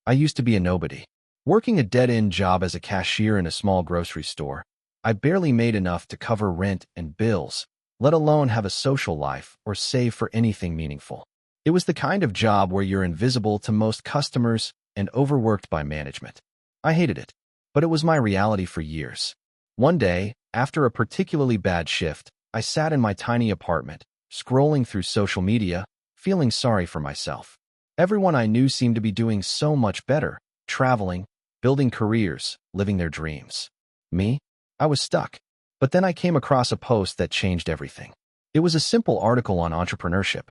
I used to be a nobody. Working a dead-end job as a cashier in a small grocery store, I barely made enough to cover rent and bills, let alone have a social life or save for anything meaningful. It was the kind of job where you're invisible to most customers and overworked by management. I hated it, but it was my reality for years. One day, after a particularly bad shift, I sat in my tiny apartment, scrolling through social media, feeling sorry for myself. Everyone I knew seemed to be doing so much better, traveling, building careers, living their dreams. Me? I was stuck. But then I came across a post that changed everything. It was a simple article on entrepreneurship.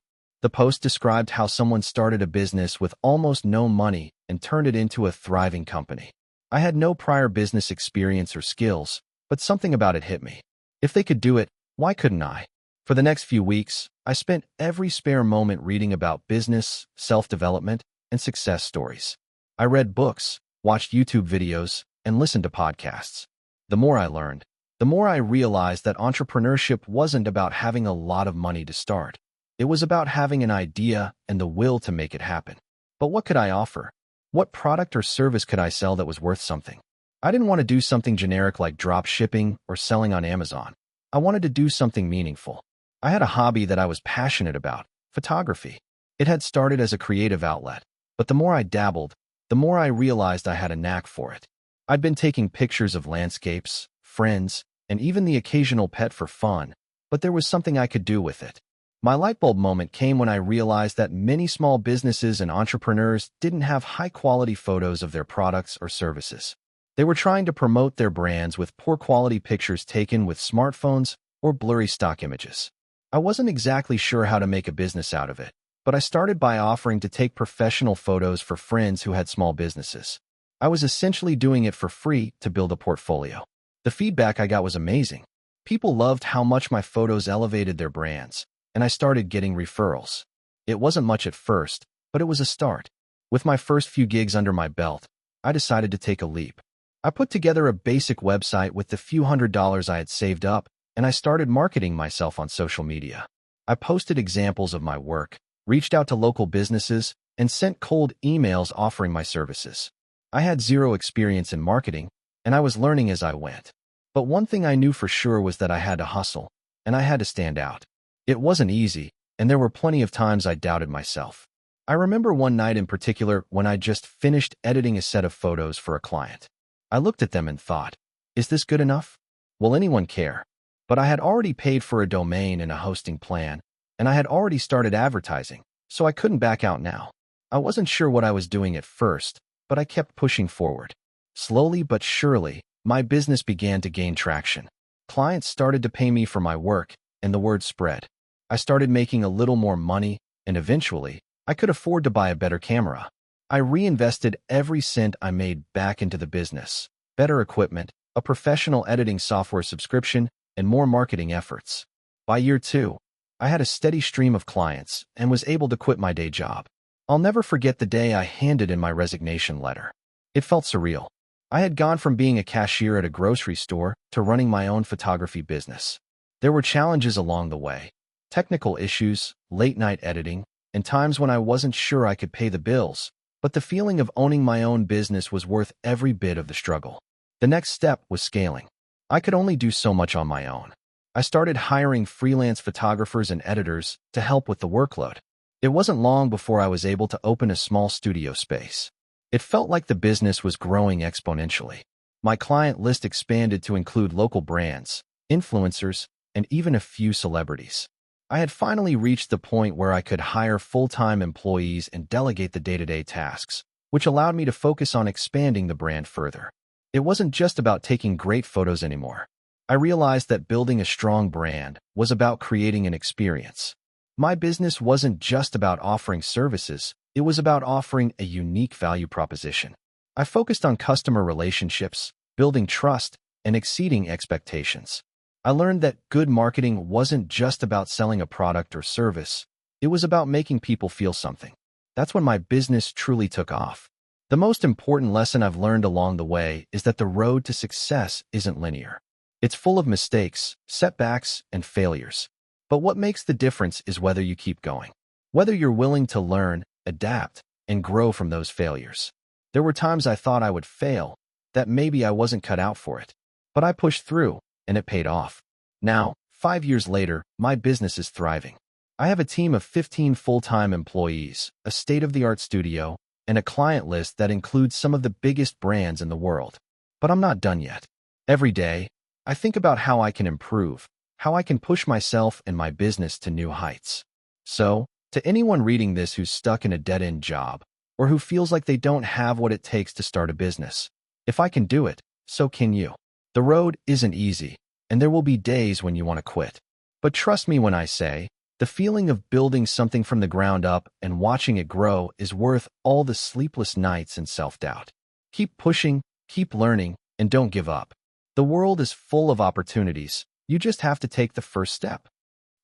The post described how someone started a business with almost no money and turned it into a thriving company. I had no prior business experience or skills, but something about it hit me. If they could do it, why couldn't I? For the next few weeks, I spent every spare moment reading about business, self-development, and success stories. I read books, watched YouTube videos, and listened to podcasts. The more I learned, the more I realized that entrepreneurship wasn't about having a lot of money to start. It was about having an idea and the will to make it happen. But what could I offer? What product or service could I sell that was worth something? I didn't want to do something generic like drop shipping or selling on Amazon. I wanted to do something meaningful. I had a hobby that I was passionate about, photography. It had started as a creative outlet, but the more I dabbled, the more I realized I had a knack for it. I'd been taking pictures of landscapes, friends, and even the occasional pet for fun, but there was something I could do with it. My light bulb moment came when I realized that many small businesses and entrepreneurs didn't have high-quality photos of their products or services. They were trying to promote their brands with poor-quality pictures taken with smartphones or blurry stock images. I wasn't exactly sure how to make a business out of it, but I started by offering to take professional photos for friends who had small businesses. I was essentially doing it for free to build a portfolio. The feedback I got was amazing. People loved how much my photos elevated their brands, and I started getting referrals. It wasn't much at first, but it was a start. With my first few gigs under my belt, I decided to take a leap. I put together a basic website with the few $100s I had saved up, and I started marketing myself on social media. I posted examples of my work, reached out to local businesses, and sent cold emails offering my services. I had zero experience in marketing, and I was learning as I went. But one thing I knew for sure was that I had to hustle, and I had to stand out. It wasn't easy, and there were plenty of times I doubted myself. I remember one night in particular when I just finished editing a set of photos for a client. I looked at them and thought, is this good enough? Will anyone care? But I had already paid for a domain and a hosting plan, and I had already started advertising, so I couldn't back out now. I wasn't sure what I was doing at first, but I kept pushing forward. Slowly but surely, my business began to gain traction. Clients started to pay me for my work, and the word spread. I started making a little more money, and eventually, I could afford to buy a better camera. I reinvested every cent I made back into the business, better equipment, a professional editing software subscription, and more marketing efforts. By year 2, I had a steady stream of clients and was able to quit my day job. I'll never forget the day I handed in my resignation letter. It felt surreal. I had gone from being a cashier at a grocery store to running my own photography business. There were challenges along the way, technical issues, late-night editing, and times when I wasn't sure I could pay the bills, but the feeling of owning my own business was worth every bit of the struggle. The next step was scaling. I could only do so much on my own. I started hiring freelance photographers and editors to help with the workload. It wasn't long before I was able to open a small studio space. It felt like the business was growing exponentially. My client list expanded to include local brands, influencers, and even a few celebrities. I had finally reached the point where I could hire full-time employees and delegate the day-to-day tasks, which allowed me to focus on expanding the brand further. It wasn't just about taking great photos anymore. I realized that building a strong brand was about creating an experience. My business wasn't just about offering services, it was about offering a unique value proposition. I focused on customer relationships, building trust, and exceeding expectations. I learned that good marketing wasn't just about selling a product or service, it was about making people feel something. That's when my business truly took off. The most important lesson I've learned along the way is that the road to success isn't linear. It's full of mistakes, setbacks, and failures. But what makes the difference is whether you keep going, whether you're willing to learn, adapt, and grow from those failures. There were times I thought I would fail, that maybe I wasn't cut out for it. But I pushed through, and it paid off. Now, 5 years later, my business is thriving. I have a team of 15 full-time employees, a state-of-the-art studio, and a client list that includes some of the biggest brands in the world. But I'm not done yet. Every day, I think about how I can improve, how I can push myself and my business to new heights. So, to anyone reading this who's stuck in a dead-end job, or who feels like they don't have what it takes to start a business, if I can do it, so can you. The road isn't easy, and there will be days when you want to quit. But trust me when I say, the feeling of building something from the ground up and watching it grow is worth all the sleepless nights and self-doubt. Keep pushing, keep learning, and don't give up. The world is full of opportunities. You just have to take the first step.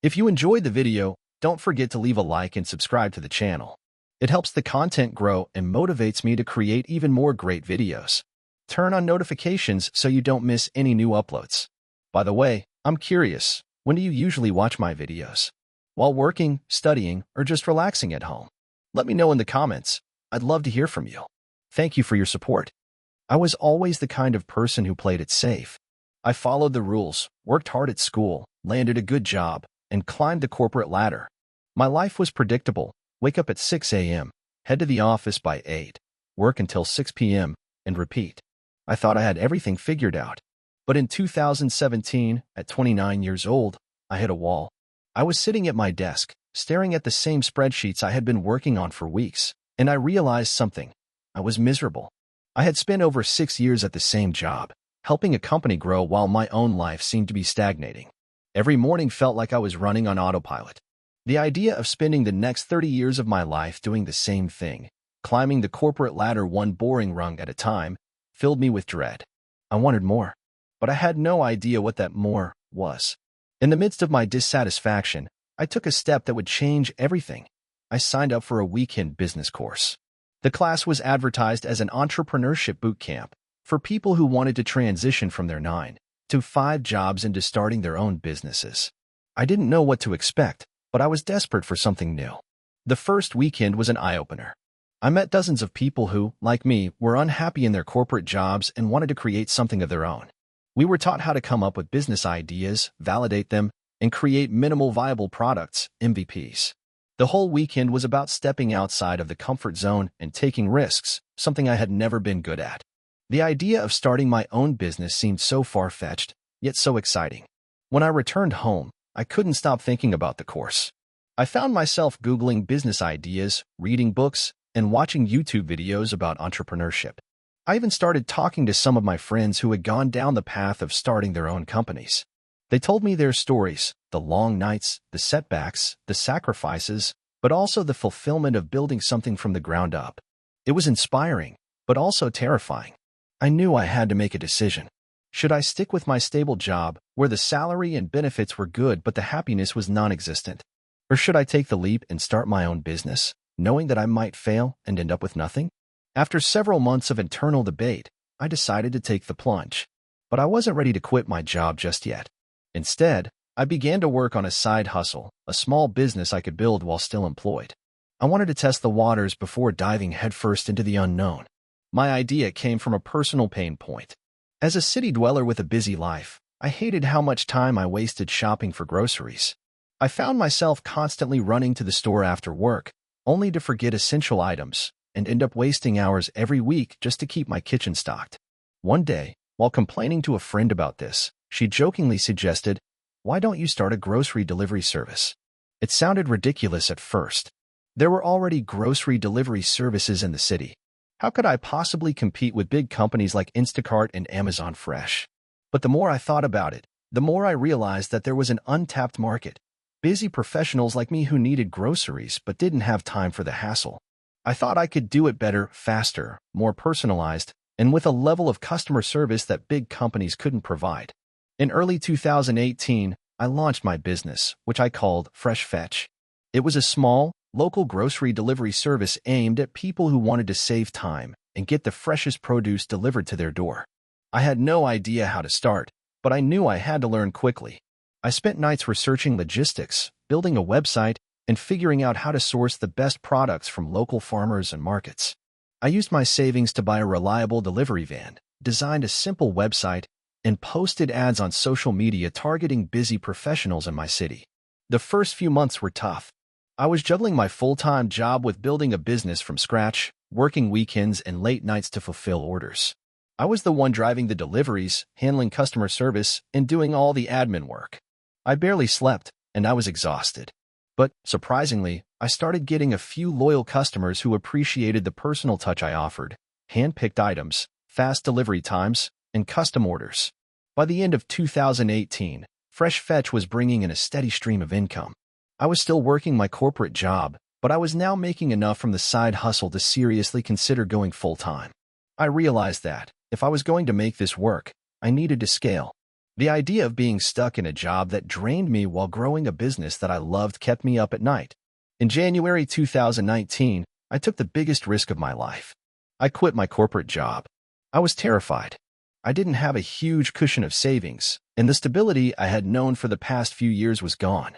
If you enjoyed the video, don't forget to leave a like and subscribe to the channel. It helps the content grow and motivates me to create even more great videos. Turn on notifications so you don't miss any new uploads. By the way, I'm curious, when do you usually watch my videos? While working, studying, or just relaxing at home? Let me know in the comments. I'd love to hear from you. Thank you for your support. I was always the kind of person who played it safe. I followed the rules, worked hard at school, landed a good job, and climbed the corporate ladder. My life was predictable. Wake up at 6 a.m., head to the office by 8, work until 6 p.m., and repeat. I thought I had everything figured out. But in 2017, at 29 years old, I hit a wall. I was sitting at my desk, staring at the same spreadsheets I had been working on for weeks, and I realized something. I was miserable. I had spent over 6 years at the same job, helping a company grow while my own life seemed to be stagnating. Every morning felt like I was running on autopilot. The idea of spending the next 30 years of my life doing the same thing, climbing the corporate ladder one boring rung at a time, filled me with dread. I wanted more, but I had no idea what that more was. In the midst of my dissatisfaction, I took a step that would change everything. I signed up for a weekend business course. The class was advertised as an entrepreneurship boot camp for people who wanted to transition from their 9 to 5 jobs into starting their own businesses. I didn't know what to expect, but I was desperate for something new. The first weekend was an eye-opener. I met dozens of people who, like me, were unhappy in their corporate jobs and wanted to create something of their own. We were taught how to come up with business ideas, validate them, and create minimal viable products, MVPs. The whole weekend was about stepping outside of the comfort zone and taking risks, something I had never been good at. The idea of starting my own business seemed so far-fetched, yet so exciting. When I returned home, I couldn't stop thinking about the course. I found myself Googling business ideas, reading books, and watching YouTube videos about entrepreneurship. I even started talking to some of my friends who had gone down the path of starting their own companies. They told me their stories, the long nights, the setbacks, the sacrifices, but also the fulfillment of building something from the ground up. It was inspiring, but also terrifying. I knew I had to make a decision. Should I stick with my stable job, where the salary and benefits were good but the happiness was non-existent? Or should I take the leap and start my own business, knowing that I might fail and end up with nothing? After several months of internal debate, I decided to take the plunge. But I wasn't ready to quit my job just yet. Instead, I began to work on a side hustle, a small business I could build while still employed. I wanted to test the waters before diving headfirst into the unknown. My idea came from a personal pain point. As a city dweller with a busy life, I hated how much time I wasted shopping for groceries. I found myself constantly running to the store after work, only to forget essential items, and end up wasting hours every week just to keep my kitchen stocked. One day, while complaining to a friend about this, she jokingly suggested, "Why don't you start a grocery delivery service?" It sounded ridiculous at first. There were already grocery delivery services in the city. How could I possibly compete with big companies like Instacart and Amazon Fresh? But the more I thought about it, the more I realized that there was an untapped market. Busy professionals like me who needed groceries but didn't have time for the hassle. I thought I could do it better, faster, more personalized, and with a level of customer service that big companies couldn't provide. In early 2018, I launched my business, which I called Fresh Fetch. It was a small, local grocery delivery service aimed at people who wanted to save time and get the freshest produce delivered to their door. I had no idea how to start, but I knew I had to learn quickly. I spent nights researching logistics, building a website, and figuring out how to source the best products from local farmers and markets. I used my savings to buy a reliable delivery van, designed a simple website, and posted ads on social media targeting busy professionals in my city. The first few months were tough. I was juggling my full-time job with building a business from scratch, working weekends and late nights to fulfill orders. I was the one driving the deliveries, handling customer service, and doing all the admin work. I barely slept, and I was exhausted. But, surprisingly, I started getting a few loyal customers who appreciated the personal touch I offered: hand-picked items, fast delivery times, and custom orders. By the end of 2018, Fresh Fetch was bringing in a steady stream of income. I was still working my corporate job, but I was now making enough from the side hustle to seriously consider going full-time. I realized that, if I was going to make this work, I needed to scale. The idea of being stuck in a job that drained me while growing a business that I loved kept me up at night. In January 2019, I took the biggest risk of my life. I quit my corporate job. I was terrified. I didn't have a huge cushion of savings, and the stability I had known for the past few years was gone.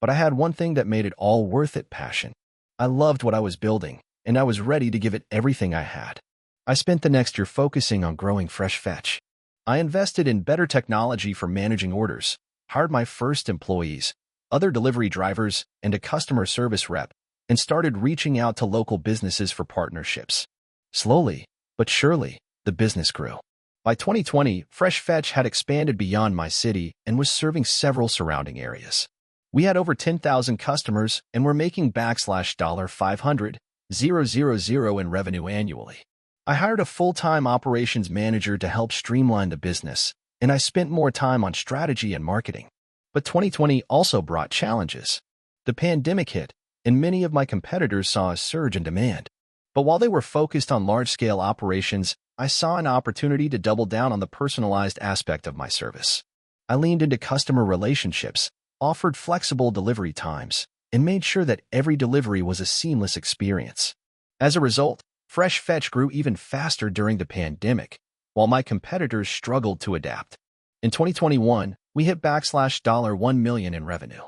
But I had one thing that made it all worth it: passion. I loved what I was building, and I was ready to give it everything I had. I spent the next year focusing on growing Fresh Fetch. I invested in better technology for managing orders, hired my first employees, other delivery drivers, and a customer service rep, and started reaching out to local businesses for partnerships. Slowly, but surely, the business grew. By 2020, Fresh Fetch had expanded beyond my city and was serving several surrounding areas. We had over 10,000 customers and were making $500,000 in revenue annually. I hired a full-time operations manager to help streamline the business, and I spent more time on strategy and marketing. But 2020 also brought challenges. The pandemic hit, and many of my competitors saw a surge in demand. But while they were focused on large-scale operations, I saw an opportunity to double down on the personalized aspect of my service. I leaned into customer relationships, offered flexible delivery times, and made sure that every delivery was a seamless experience. As a result, Fresh Fetch grew even faster during the pandemic, while my competitors struggled to adapt. In 2021, we hit $1 million in revenue.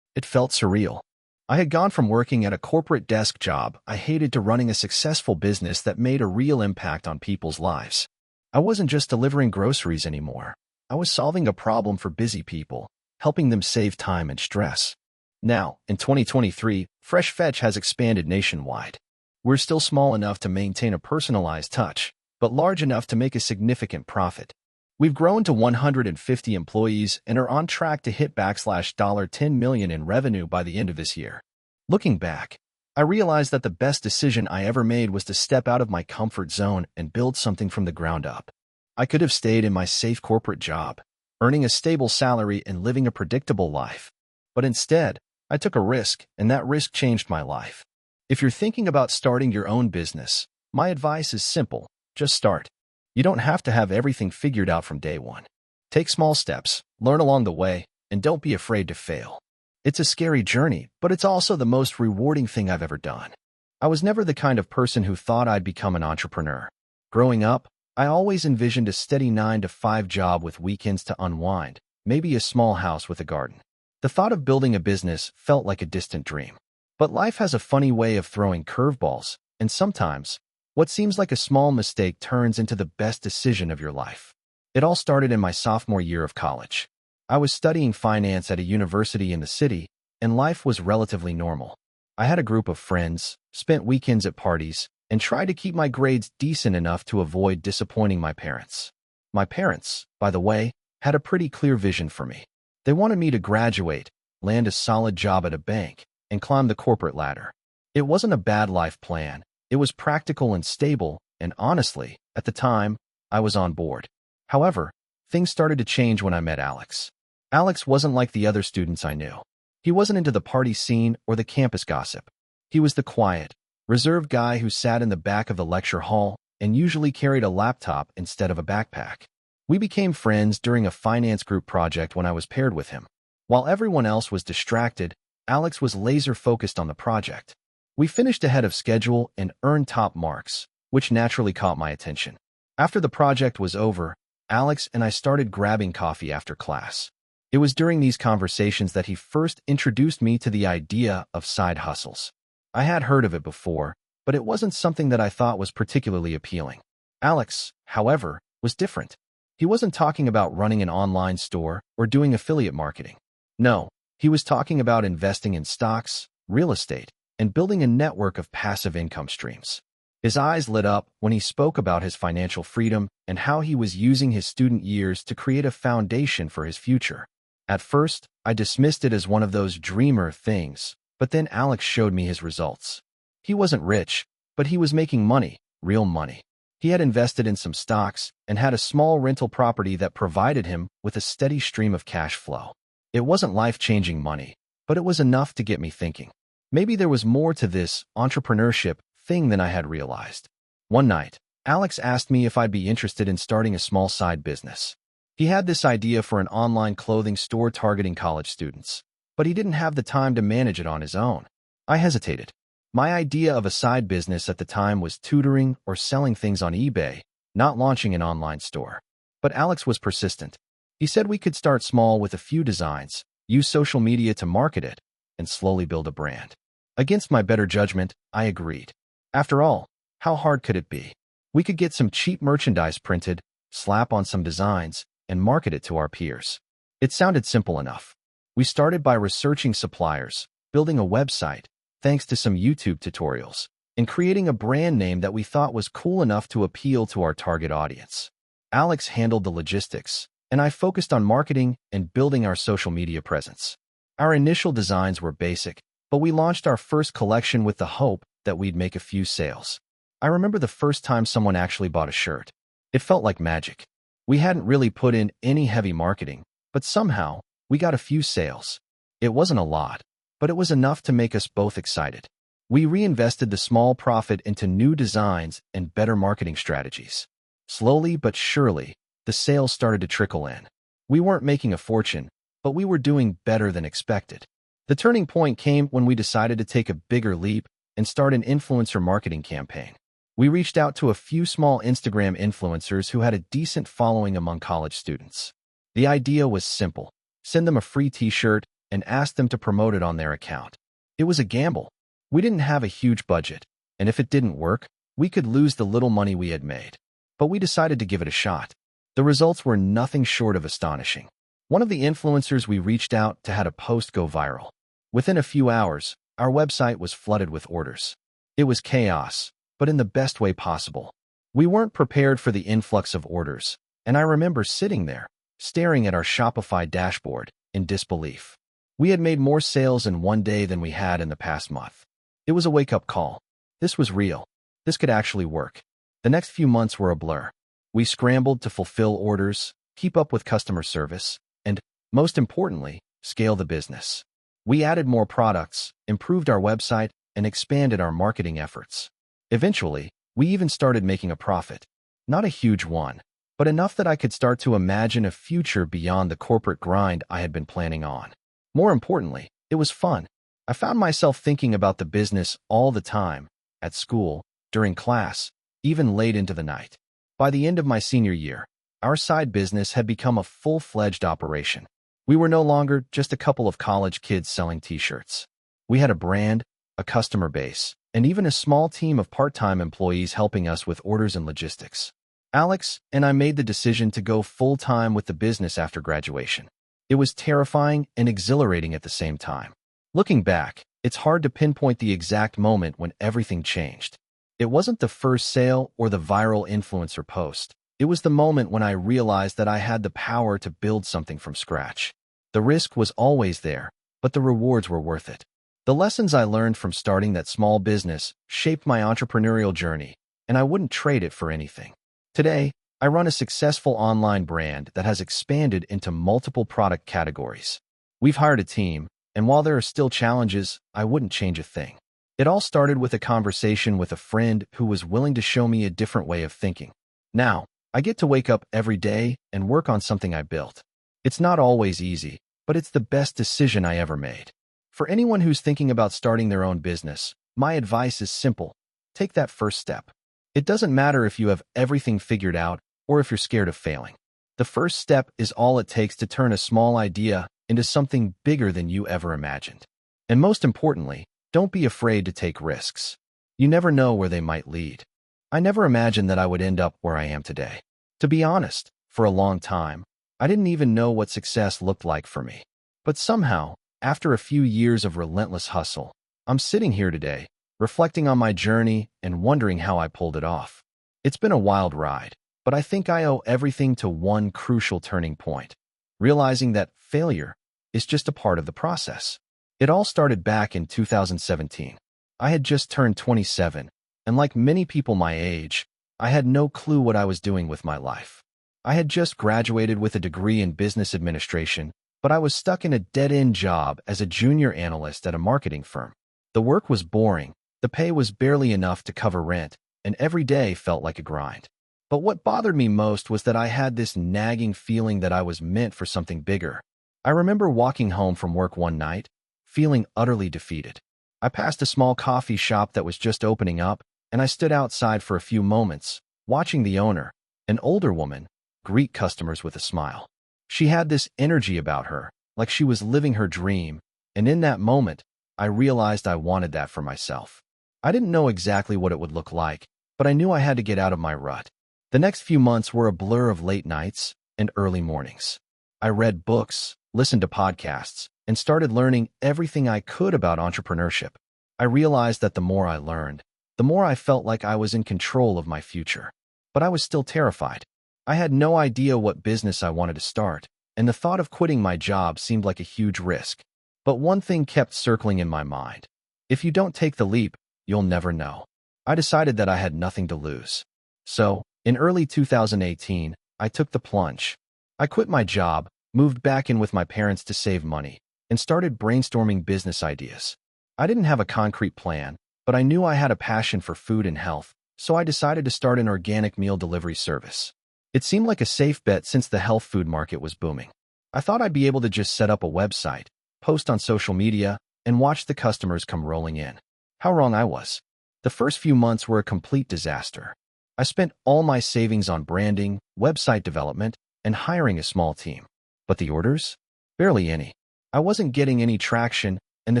It felt surreal. I had gone from working at a corporate desk job I hated to running a successful business that made a real impact on people's lives. I wasn't just delivering groceries anymore. I was solving a problem for busy people, helping them save time and stress. Now, in 2023, Fresh Fetch has expanded nationwide. We're still small enough to maintain a personalized touch, but large enough to make a significant profit. We've grown to 150 employees and are on track to hit $10 million in revenue by the end of this year. Looking back, I realized that the best decision I ever made was to step out of my comfort zone and build something from the ground up. I could have stayed in my safe corporate job, earning a stable salary and living a predictable life. But instead, I took a risk, and that risk changed my life. If you're thinking about starting your own business, my advice is simple: just start. You don't have to have everything figured out from day one. Take small steps, learn along the way, and don't be afraid to fail. It's a scary journey, but it's also the most rewarding thing I've ever done. I was never the kind of person who thought I'd become an entrepreneur. Growing up, I always envisioned a steady 9-to-5 job with weekends to unwind, maybe a small house with a garden. The thought of building a business felt like a distant dream. But life has a funny way of throwing curveballs, and sometimes, what seems like a small mistake turns into the best decision of your life. It all started in my sophomore year of college. I was studying finance at a university in the city, and life was relatively normal. I had a group of friends, spent weekends at parties, and tried to keep my grades decent enough to avoid disappointing my parents. My parents, by the way, had a pretty clear vision for me. They wanted me to graduate, land a solid job at a bank, and climb the corporate ladder. It wasn't a bad life plan. It was practical and stable, and honestly, at the time, I was on board. However, things started to change when I met Alex. Alex wasn't like the other students I knew. He wasn't into the party scene or the campus gossip. He was the quiet, reserved guy who sat in the back of the lecture hall and usually carried a laptop instead of a backpack. We became friends during a finance group project when I was paired with him. While everyone else was distracted, Alex was laser-focused on the project. We finished ahead of schedule and earned top marks, which naturally caught my attention. After the project was over, Alex and I started grabbing coffee after class. It was during these conversations that he first introduced me to the idea of side hustles. I had heard of it before, but it wasn't something that I thought was particularly appealing. Alex, however, was different. He wasn't talking about running an online store or doing affiliate marketing. No, he was talking about investing in stocks, real estate, and building a network of passive income streams. His eyes lit up when he spoke about his financial freedom and how he was using his student years to create a foundation for his future. At first, I dismissed it as one of those dreamer things, but then Alex showed me his results. He wasn't rich, but he was making money, real money. He had invested in some stocks and had a small rental property that provided him with a steady stream of cash flow. It wasn't life-changing money, but it was enough to get me thinking. Maybe there was more to this entrepreneurship thing than I had realized. One night, Alex asked me if I'd be interested in starting a small side business. He had this idea for an online clothing store targeting college students, but he didn't have the time to manage it on his own. I hesitated. My idea of a side business at the time was tutoring or selling things on eBay, not launching an online store. But Alex was persistent. He said we could start small with a few designs, use social media to market it, and slowly build a brand. Against my better judgment, I agreed. After all, how hard could it be? We could get some cheap merchandise printed, slap on some designs, and market it to our peers. It sounded simple enough. We started by researching suppliers, building a website, thanks to some YouTube tutorials, and creating a brand name that we thought was cool enough to appeal to our target audience. Alex handled the logistics, and I focused on marketing and building our social media presence. Our initial designs were basic, but we launched our first collection with the hope that we'd make a few sales. I remember the first time someone actually bought a shirt. It felt like magic. We hadn't really put in any heavy marketing, but somehow, we got a few sales. It wasn't a lot, but it was enough to make us both excited. We reinvested the small profit into new designs and better marketing strategies. Slowly but surely, the sales started to trickle in. We weren't making a fortune, but we were doing better than expected. The turning point came when we decided to take a bigger leap and start an influencer marketing campaign. We reached out to a few small Instagram influencers who had a decent following among college students. The idea was simple: send them a free t-shirt and ask them to promote it on their account. It was a gamble. We didn't have a huge budget, and if it didn't work, we could lose the little money we had made. But we decided to give it a shot. The results were nothing short of astonishing. One of the influencers we reached out to had a post go viral. Within a few hours, our website was flooded with orders. It was chaos, but in the best way possible. We weren't prepared for the influx of orders, and I remember sitting there, staring at our Shopify dashboard, in disbelief. We had made more sales in one day than we had in the past month. It was a wake-up call. This was real. This could actually work. The next few months were a blur. We scrambled to fulfill orders, keep up with customer service, and, most importantly, scale the business. We added more products, improved our website, and expanded our marketing efforts. Eventually, we even started making a profit. Not a huge one, but enough that I could start to imagine a future beyond the corporate grind I had been planning on. More importantly, it was fun. I found myself thinking about the business all the time, at school, during class, even late into the night. By the end of my senior year, our side business had become a full-fledged operation. We were no longer just a couple of college kids selling t-shirts. We had a brand, a customer base, and even a small team of part-time employees helping us with orders and logistics. Alex and I made the decision to go full-time with the business after graduation. It was terrifying and exhilarating at the same time. Looking back, it's hard to pinpoint the exact moment when everything changed. It wasn't the first sale or the viral influencer post. It was the moment when I realized that I had the power to build something from scratch. The risk was always there, but the rewards were worth it. The lessons I learned from starting that small business shaped my entrepreneurial journey, and I wouldn't trade it for anything. Today, I run a successful online brand that has expanded into multiple product categories. We've hired a team, and while there are still challenges, I wouldn't change a thing. It all started with a conversation with a friend who was willing to show me a different way of thinking. Now, I get to wake up every day and work on something I built. It's not always easy, but it's the best decision I ever made. For anyone who's thinking about starting their own business, my advice is simple: take that first step. It doesn't matter if you have everything figured out or if you're scared of failing. The first step is all it takes to turn a small idea into something bigger than you ever imagined. And most importantly, don't be afraid to take risks. You never know where they might lead. I never imagined that I would end up where I am today. To be honest, for a long time, I didn't even know what success looked like for me. But somehow, after a few years of relentless hustle, I'm sitting here today, reflecting on my journey and wondering how I pulled it off. It's been a wild ride, but I think I owe everything to one crucial turning point, realizing that failure is just a part of the process. It all started back in 2017. I had just turned 27, and like many people my age, I had no clue what I was doing with my life. I had just graduated with a degree in business administration, but I was stuck in a dead-end job as a junior analyst at a marketing firm. The work was boring, the pay was barely enough to cover rent, and every day felt like a grind. But what bothered me most was that I had this nagging feeling that I was meant for something bigger. I remember walking home from work one night, feeling utterly defeated. I passed a small coffee shop that was just opening up, and I stood outside for a few moments, watching the owner, an older woman, greet customers with a smile. She had this energy about her, like she was living her dream, and in that moment, I realized I wanted that for myself. I didn't know exactly what it would look like, but I knew I had to get out of my rut. The next few months were a blur of late nights and early mornings. I read books, listened to podcasts, and started learning everything I could about entrepreneurship. I realized that the more I learned, the more I felt like I was in control of my future. But I was still terrified. I had no idea what business I wanted to start, and the thought of quitting my job seemed like a huge risk. But one thing kept circling in my mind. If you don't take the leap, you'll never know. I decided that I had nothing to lose. So, in early 2018, I took the plunge. I quit my job, moved back in with my parents to save money, and started brainstorming business ideas. I didn't have a concrete plan, but I knew I had a passion for food and health, so I decided to start an organic meal delivery service. It seemed like a safe bet since the health food market was booming. I thought I'd be able to just set up a website, post on social media, and watch the customers come rolling in. How wrong I was. The first few months were a complete disaster. I spent all my savings on branding, website development, and hiring a small team. But the orders? Barely any. I wasn't getting any traction, and the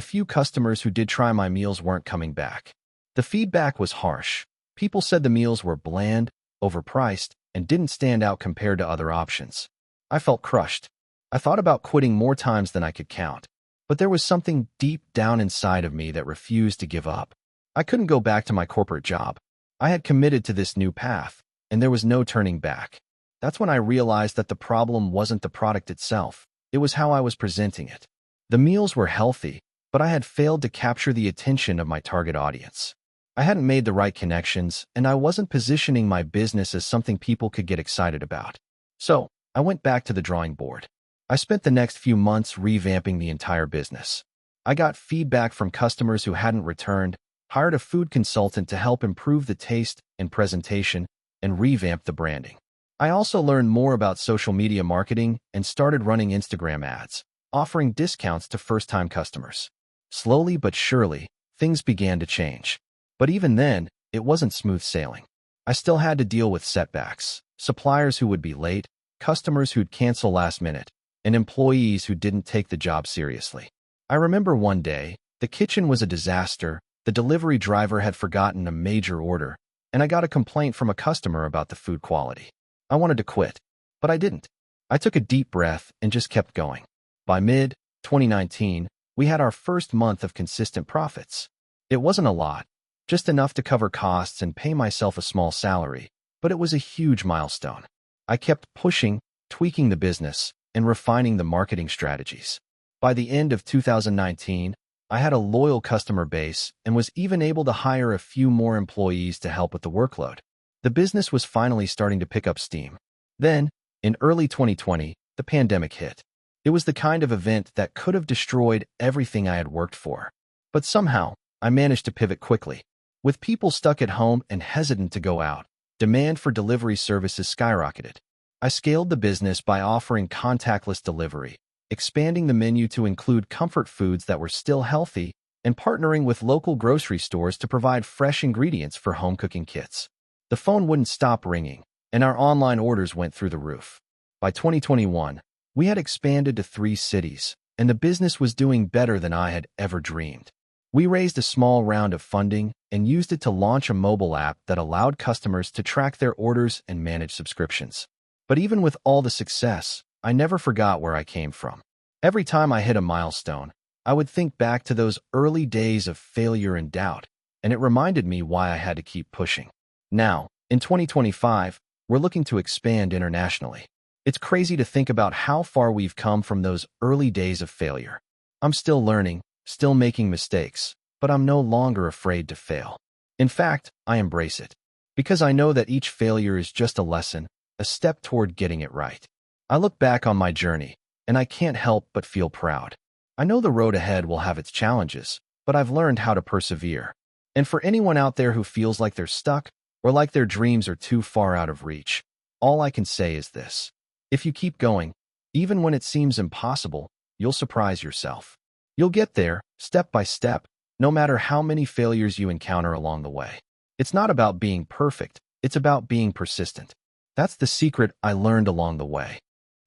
few customers who did try my meals weren't coming back. The feedback was harsh. People said the meals were bland, overpriced, and didn't stand out compared to other options. I felt crushed. I thought about quitting more times than I could count, but there was something deep down inside of me that refused to give up. I couldn't go back to my corporate job. I had committed to this new path, and there was no turning back. That's when I realized that the problem wasn't the product itself, it was how I was presenting it. The meals were healthy, but I had failed to capture the attention of my target audience. I hadn't made the right connections, and I wasn't positioning my business as something people could get excited about. So, I went back to the drawing board. I spent the next few months revamping the entire business. I got feedback from customers who hadn't returned, hired a food consultant to help improve the taste and presentation, and revamped the branding. I also learned more about social media marketing and started running Instagram ads, offering discounts to first-time customers. Slowly but surely, things began to change. But even then, it wasn't smooth sailing. I still had to deal with setbacks, suppliers who would be late, customers who'd cancel last minute, and employees who didn't take the job seriously. I remember one day, the kitchen was a disaster, the delivery driver had forgotten a major order, and I got a complaint from a customer about the food quality. I wanted to quit, but I didn't. I took a deep breath and just kept going. By mid-2019, we had our first month of consistent profits. It wasn't a lot, just enough to cover costs and pay myself a small salary, but it was a huge milestone. I kept pushing, tweaking the business, and refining the marketing strategies. By the end of 2019, I had a loyal customer base and was even able to hire a few more employees to help with the workload. The business was finally starting to pick up steam. Then, in early 2020, the pandemic hit. It was the kind of event that could have destroyed everything I had worked for. But somehow, I managed to pivot quickly. With people stuck at home and hesitant to go out, demand for delivery services skyrocketed. I scaled the business by offering contactless delivery, expanding the menu to include comfort foods that were still healthy, and partnering with local grocery stores to provide fresh ingredients for home cooking kits. The phone wouldn't stop ringing, and our online orders went through the roof. By 2021, we had expanded to 3 cities, and the business was doing better than I had ever dreamed. We raised a small round of funding and used it to launch a mobile app that allowed customers to track their orders and manage subscriptions. But even with all the success, I never forgot where I came from. Every time I hit a milestone, I would think back to those early days of failure and doubt, and it reminded me why I had to keep pushing. Now, in 2025, we're looking to expand internationally. It's crazy to think about how far we've come from those early days of failure. I'm still learning, still making mistakes, but I'm no longer afraid to fail. In fact, I embrace it, because I know that each failure is just a lesson, a step toward getting it right. I look back on my journey, and I can't help but feel proud. I know the road ahead will have its challenges, but I've learned how to persevere. And for anyone out there who feels like they're stuck or like their dreams are too far out of reach, all I can say is this. If you keep going, even when it seems impossible, you'll surprise yourself. You'll get there, step by step, no matter how many failures you encounter along the way. It's not about being perfect, it's about being persistent. That's the secret I learned along the way.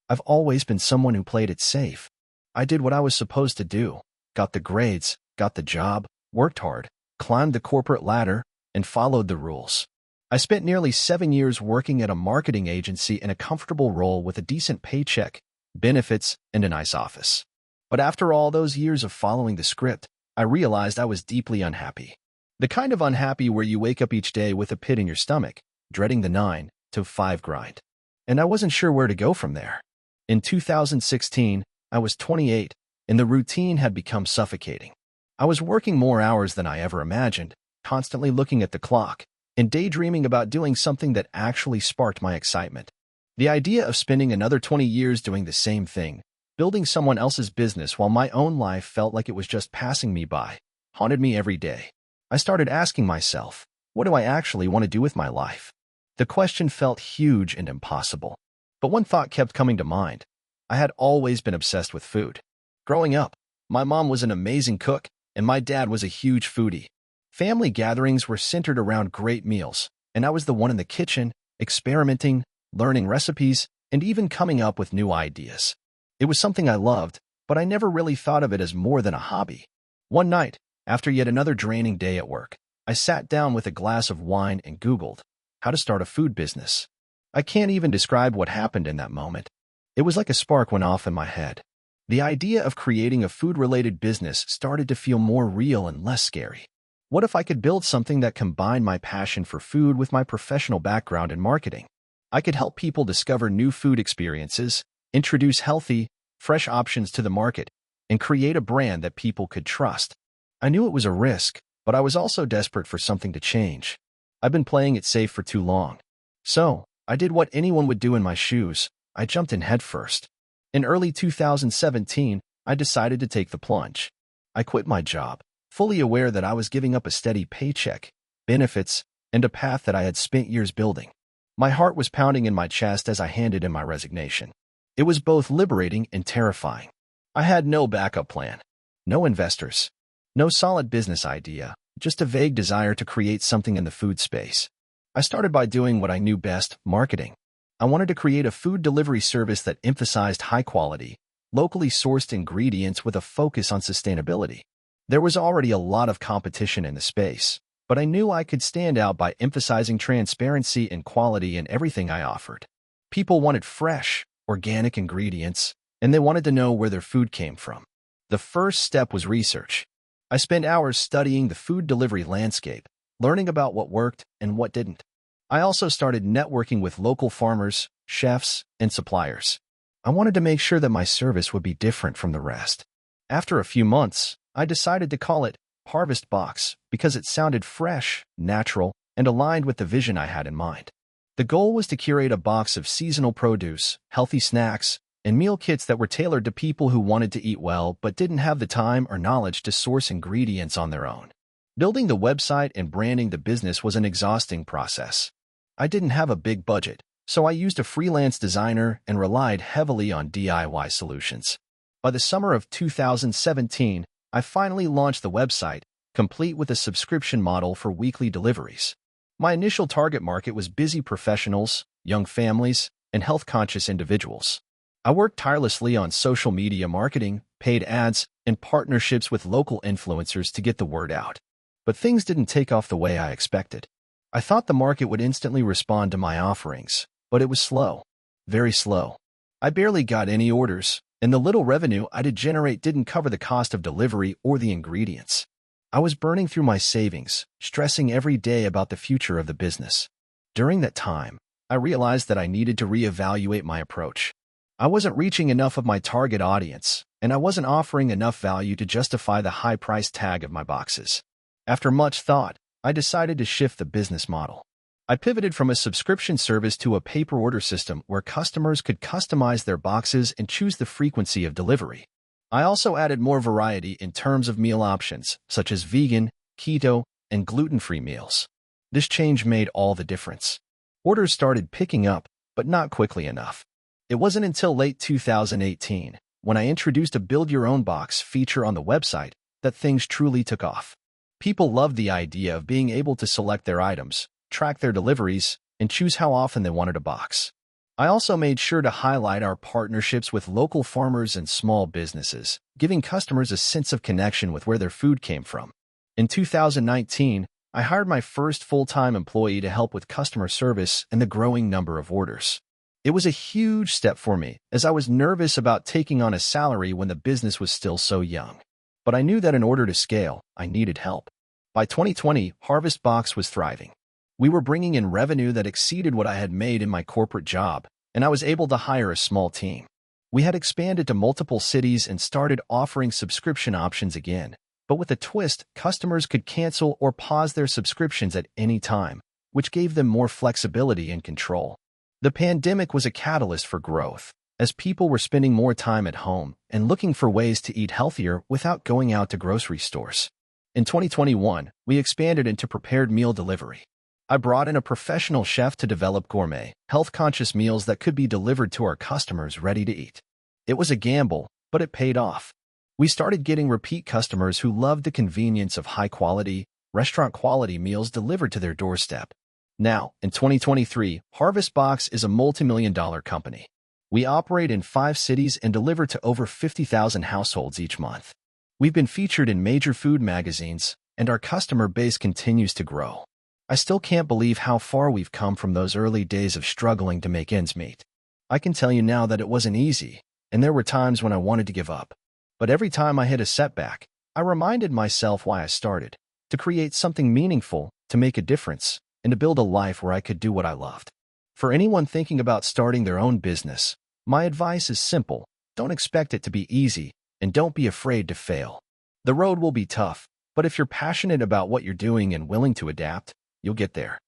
I've always been someone who played it safe. I did what I was supposed to do, got the grades, got the job, worked hard, climbed the corporate ladder, and followed the rules. I spent nearly 7 years working at a marketing agency in a comfortable role with a decent paycheck, benefits, and a nice office. But after all those years of following the script, I realized I was deeply unhappy. The kind of unhappy where you wake up each day with a pit in your stomach, dreading the 9 to 5 grind. And I wasn't sure where to go from there. In 2016, I was 28, and the routine had become suffocating. I was working more hours than I ever imagined, constantly looking at the clock, and daydreaming about doing something that actually sparked my excitement. The idea of spending another 20 years doing the same thing, building someone else's business while my own life felt like it was just passing me by, haunted me every day. I started asking myself, what do I actually want to do with my life? The question felt huge and impossible. But one thought kept coming to mind. I had always been obsessed with food. Growing up, my mom was an amazing cook, and my dad was a huge foodie. Family gatherings were centered around great meals, and I was the one in the kitchen, experimenting, learning recipes, and even coming up with new ideas. It was something I loved, but I never really thought of it as more than a hobby. One night, after yet another draining day at work, I sat down with a glass of wine and Googled how to start a food business. I can't even describe what happened in that moment. It was like a spark went off in my head. The idea of creating a food-related business started to feel more real and less scary. What if I could build something that combined my passion for food with my professional background in marketing? I could help people discover new food experiences, introduce healthy, fresh options to the market, and create a brand that people could trust. I knew it was a risk, but I was also desperate for something to change. I've been playing it safe for too long. So, I did what anyone would do in my shoes. I jumped in headfirst. In early 2017, I decided to take the plunge. I quit my job, fully aware that I was giving up a steady paycheck, benefits, and a path that I had spent years building. My heart was pounding in my chest as I handed in my resignation. It was both liberating and terrifying. I had no backup plan, no investors, no solid business idea, just a vague desire to create something in the food space. I started by doing what I knew best, marketing. I wanted to create a food delivery service that emphasized high-quality, locally sourced ingredients with a focus on sustainability. There was already a lot of competition in the space, but I knew I could stand out by emphasizing transparency and quality in everything I offered. People wanted fresh, organic ingredients, and they wanted to know where their food came from. The first step was research. I spent hours studying the food delivery landscape, learning about what worked and what didn't. I also started networking with local farmers, chefs, and suppliers. I wanted to make sure that my service would be different from the rest. After a few months, I decided to call it Harvest Box because it sounded fresh, natural, and aligned with the vision I had in mind. The goal was to curate a box of seasonal produce, healthy snacks, and meal kits that were tailored to people who wanted to eat well but didn't have the time or knowledge to source ingredients on their own. Building the website and branding the business was an exhausting process. I didn't have a big budget, so I used a freelance designer and relied heavily on DIY solutions. By the summer of 2017, I finally launched the website, complete with a subscription model for weekly deliveries. My initial target market was busy professionals, young families, and health-conscious individuals. I worked tirelessly on social media marketing, paid ads, and partnerships with local influencers to get the word out. But things didn't take off the way I expected. I thought the market would instantly respond to my offerings, but it was slow. Very slow. I barely got any orders, and the little revenue I did generate didn't cover the cost of delivery or the ingredients. I was burning through my savings, stressing every day about the future of the business. During that time, I realized that I needed to reevaluate my approach. I wasn't reaching enough of my target audience, and I wasn't offering enough value to justify the high price tag of my boxes. After much thought, I decided to shift the business model. I pivoted from a subscription service to a pay-per-order system where customers could customize their boxes and choose the frequency of delivery. I also added more variety in terms of meal options, such as vegan, keto, and gluten-free meals. This change made all the difference. Orders started picking up, but not quickly enough. It wasn't until late 2018, when I introduced a build-your-own-box feature on the website, that things truly took off. People loved the idea of being able to select their items, track their deliveries, and choose how often they wanted a box. I also made sure to highlight our partnerships with local farmers and small businesses, giving customers a sense of connection with where their food came from. In 2019, I hired my first full-time employee to help with customer service and the growing number of orders. It was a huge step for me, as I was nervous about taking on a salary when the business was still so young. But I knew that in order to scale, I needed help. By 2020, Harvest Box was thriving. We were bringing in revenue that exceeded what I had made in my corporate job, and I was able to hire a small team. We had expanded to multiple cities and started offering subscription options again. But with a twist, customers could cancel or pause their subscriptions at any time, which gave them more flexibility and control. The pandemic was a catalyst for growth, as people were spending more time at home and looking for ways to eat healthier without going out to grocery stores. In 2021, we expanded into prepared meal delivery. I brought in a professional chef to develop gourmet, health-conscious meals that could be delivered to our customers ready to eat. It was a gamble, but it paid off. We started getting repeat customers who loved the convenience of high-quality, restaurant-quality meals delivered to their doorstep. Now, in 2023, Harvest Box is a multi-million-dollar company. We operate in 5 cities and deliver to over 50,000 households each month. We've been featured in major food magazines, and our customer base continues to grow. I still can't believe how far we've come from those early days of struggling to make ends meet. I can tell you now that it wasn't easy, and there were times when I wanted to give up. But every time I hit a setback, I reminded myself why I started: to create something meaningful, to make a difference, and to build a life where I could do what I loved. For anyone thinking about starting their own business, my advice is simple: don't expect it to be easy, and don't be afraid to fail. The road will be tough, but if you're passionate about what you're doing and willing to adapt, you'll get there.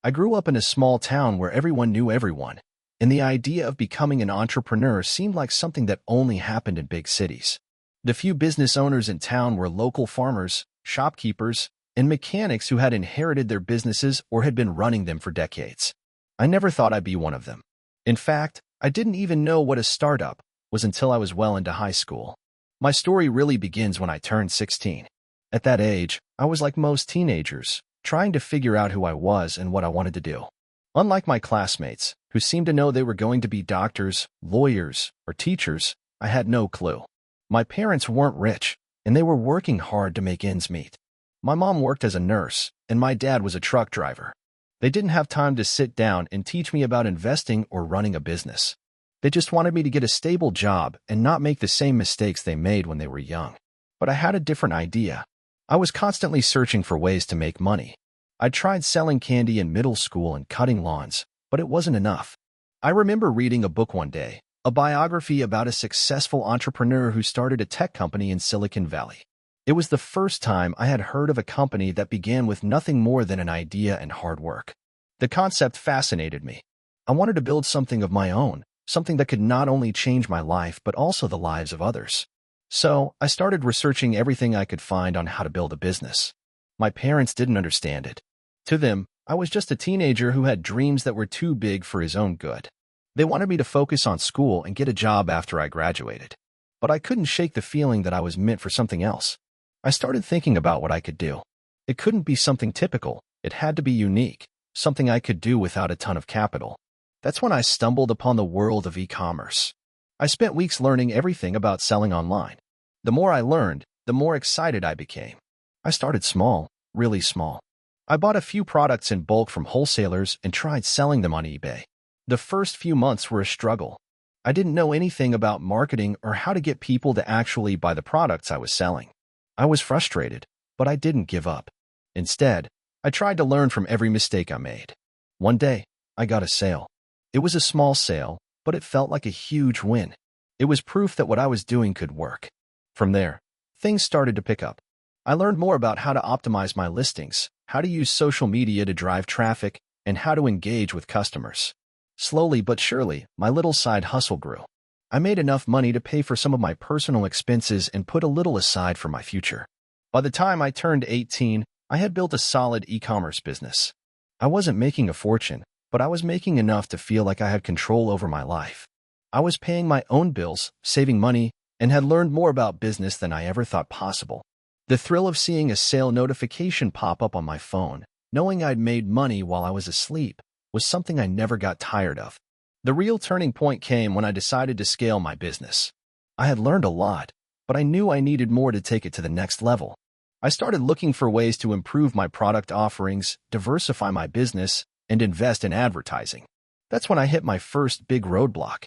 I grew up in a small town where everyone knew everyone, and the idea of becoming an entrepreneur seemed like something that only happened in big cities. The few business owners in town were local farmers, shopkeepers, and mechanics who had inherited their businesses or had been running them for decades. I never thought I'd be one of them. In fact, I didn't even know what a startup was until I was well into high school. My story really begins when I turned 16. At that age, I was like most teenagers, trying to figure out who I was and what I wanted to do. Unlike my classmates, who seemed to know they were going to be doctors, lawyers, or teachers, I had no clue. My parents weren't rich, and they were working hard to make ends meet. My mom worked as a nurse, and my dad was a truck driver. They didn't have time to sit down and teach me about investing or running a business. They just wanted me to get a stable job and not make the same mistakes they made when they were young. But I had a different idea. I was constantly searching for ways to make money. I tried selling candy in middle school and cutting lawns, but it wasn't enough. I remember reading a book one day, a biography about a successful entrepreneur who started a tech company in Silicon Valley. It was the first time I had heard of a company that began with nothing more than an idea and hard work. The concept fascinated me. I wanted to build something of my own, something that could not only change my life but also the lives of others. So, I started researching everything I could find on how to build a business. My parents didn't understand it. To them, I was just a teenager who had dreams that were too big for his own good. They wanted me to focus on school and get a job after I graduated. But I couldn't shake the feeling that I was meant for something else. I started thinking about what I could do. It couldn't be something typical. It had to be unique, something I could do without a ton of capital. That's when I stumbled upon the world of e-commerce. I spent weeks learning everything about selling online. The more I learned, the more excited I became. I started small, really small. I bought a few products in bulk from wholesalers and tried selling them on eBay. The first few months were a struggle. I didn't know anything about marketing or how to get people to actually buy the products I was selling. I was frustrated, but I didn't give up. Instead, I tried to learn from every mistake I made. One day, I got a sale. It was a small sale, but it felt like a huge win. It was proof that what I was doing could work. From there, things started to pick up. I learned more about how to optimize my listings, how to use social media to drive traffic, and how to engage with customers. Slowly but surely, my little side hustle grew. I made enough money to pay for some of my personal expenses and put a little aside for my future. By the time I turned 18, I had built a solid e-commerce business. I wasn't making a fortune, but I was making enough to feel like I had control over my life. I was paying my own bills, saving money, and had learned more about business than I ever thought possible. The thrill of seeing a sale notification pop up on my phone, knowing I'd made money while I was asleep, was something I never got tired of. The real turning point came when I decided to scale my business. I had learned a lot, but I knew I needed more to take it to the next level. I started looking for ways to improve my product offerings, diversify my business, and invest in advertising. That's when I hit my first big roadblock.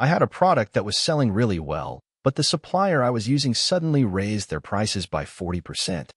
I had a product that was selling really well, but the supplier I was using suddenly raised their prices by 40%.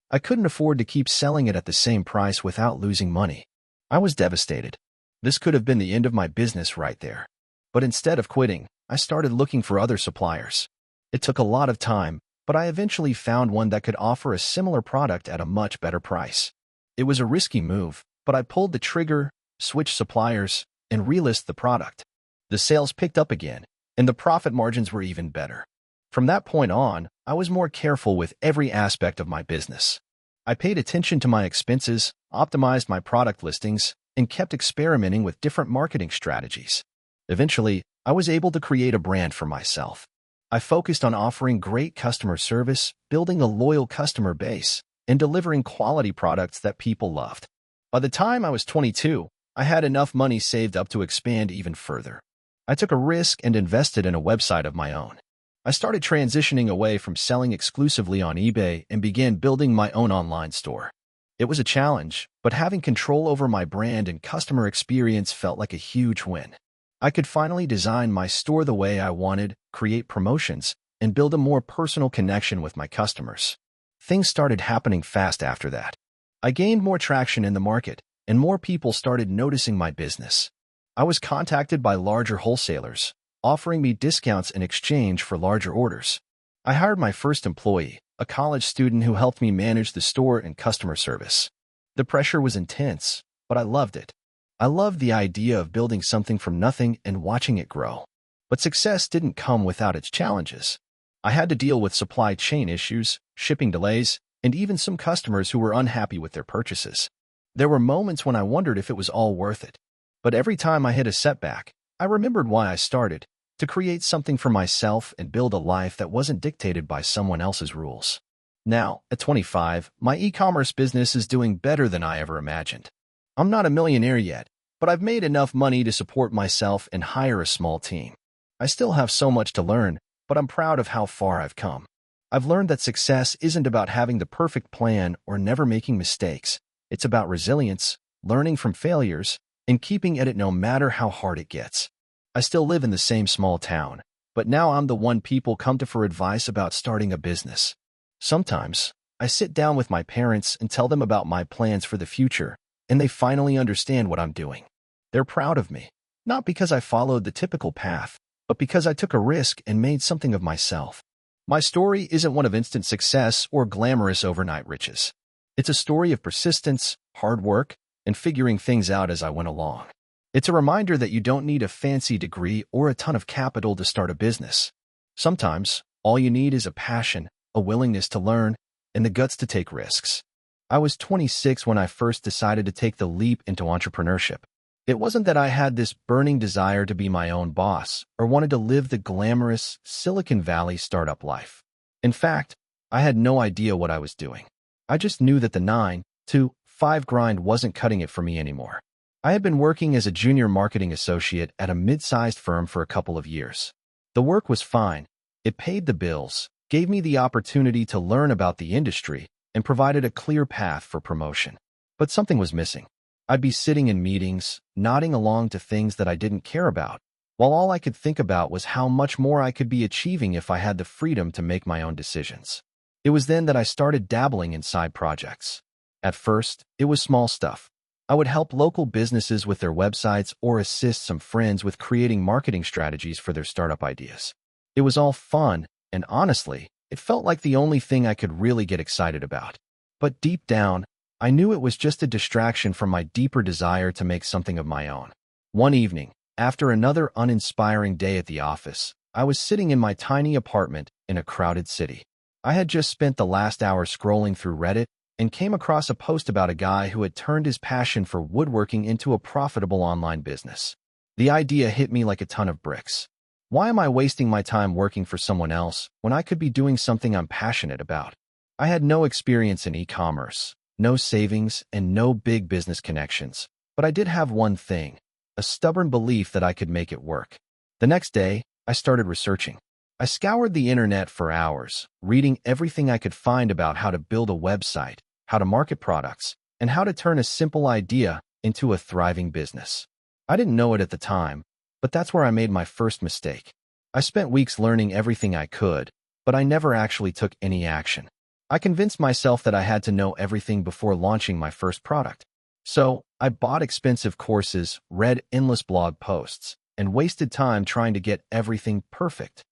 I couldn't afford to keep selling it at the same price without losing money. I was devastated. This could have been the end of my business right there. But instead of quitting, I started looking for other suppliers. It took a lot of time, but I eventually found one that could offer a similar product at a much better price. It was a risky move, but I pulled the trigger, switched suppliers, and relisted the product. The sales picked up again, and the profit margins were even better. From that point on, I was more careful with every aspect of my business. I paid attention to my expenses, optimized my product listings, and kept experimenting with different marketing strategies. Eventually, I was able to create a brand for myself. I focused on offering great customer service, building a loyal customer base, and delivering quality products that people loved. By the time I was 22, I had enough money saved up to expand even further. I took a risk and invested in a website of my own. I started transitioning away from selling exclusively on eBay and began building my own online store. It was a challenge, but having control over my brand and customer experience felt like a huge win. I could finally design my store the way I wanted, create promotions, and build a more personal connection with my customers. Things started happening fast after that. I gained more traction in the market, and more people started noticing my business. I was contacted by larger wholesalers, offering me discounts in exchange for larger orders. I hired my first employee, a college student who helped me manage the store and customer service. The pressure was intense, but I loved it. I loved the idea of building something from nothing and watching it grow. But success didn't come without its challenges. I had to deal with supply chain issues, shipping delays, and even some customers who were unhappy with their purchases. There were moments when I wondered if it was all worth it. But every time I hit a setback, I remembered why I started, to create something for myself and build a life that wasn't dictated by someone else's rules. Now, at 25, my e-commerce business is doing better than I ever imagined. I'm not a millionaire yet, but I've made enough money to support myself and hire a small team. I still have so much to learn, but I'm proud of how far I've come. I've learned that success isn't about having the perfect plan or never making mistakes. It's about resilience, learning from failures, and keeping at it no matter how hard it gets. I still live in the same small town, but now I'm the one people come to for advice about starting a business. Sometimes, I sit down with my parents and tell them about my plans for the future, and they finally understand what I'm doing. They're proud of me, not because I followed the typical path, but because I took a risk and made something of myself. My story isn't one of instant success or glamorous overnight riches. It's a story of persistence, hard work, and figuring things out as I went along. It's a reminder that you don't need a fancy degree or a ton of capital to start a business. Sometimes, all you need is a passion, a willingness to learn, and the guts to take risks. I was 26 when I first decided to take the leap into entrepreneurship. It wasn't that I had this burning desire to be my own boss or wanted to live the glamorous Silicon Valley startup life. In fact, I had no idea what I was doing. I just knew that the 9-to-5 grind wasn't cutting it for me anymore. I had been working as a junior marketing associate at a mid-sized firm for a couple of years. The work was fine. It paid the bills, gave me the opportunity to learn about the industry and provided a clear path for promotion. But something was missing. I'd be sitting in meetings, nodding along to things that I didn't care about, while all I could think about was how much more I could be achieving if I had the freedom to make my own decisions. It was then that I started dabbling in side projects. At first, it was small stuff. I would help local businesses with their websites or assist some friends with creating marketing strategies for their startup ideas. It was all fun, and honestly, it felt like the only thing I could really get excited about. But deep down, I knew it was just a distraction from my deeper desire to make something of my own. One evening, after another uninspiring day at the office, I was sitting in my tiny apartment in a crowded city. I had just spent the last hour scrolling through Reddit and came across a post about a guy who had turned his passion for woodworking into a profitable online business. The idea hit me like a ton of bricks. Why am I wasting my time working for someone else when I could be doing something I'm passionate about? I had no experience in e-commerce, no savings, and no big business connections, but I did have one thing: a stubborn belief that I could make it work. The next day, I started researching. I scoured the internet for hours, reading everything I could find about how to build a website, how to market products, and how to turn a simple idea into a thriving business. I didn't know it at the time, but that's where I made my first mistake. I spent weeks learning everything I could, but I never actually took any action. I convinced myself that I had to know everything before launching my first product. So, I bought expensive courses, read endless blog posts, and wasted time trying to get everything perfect.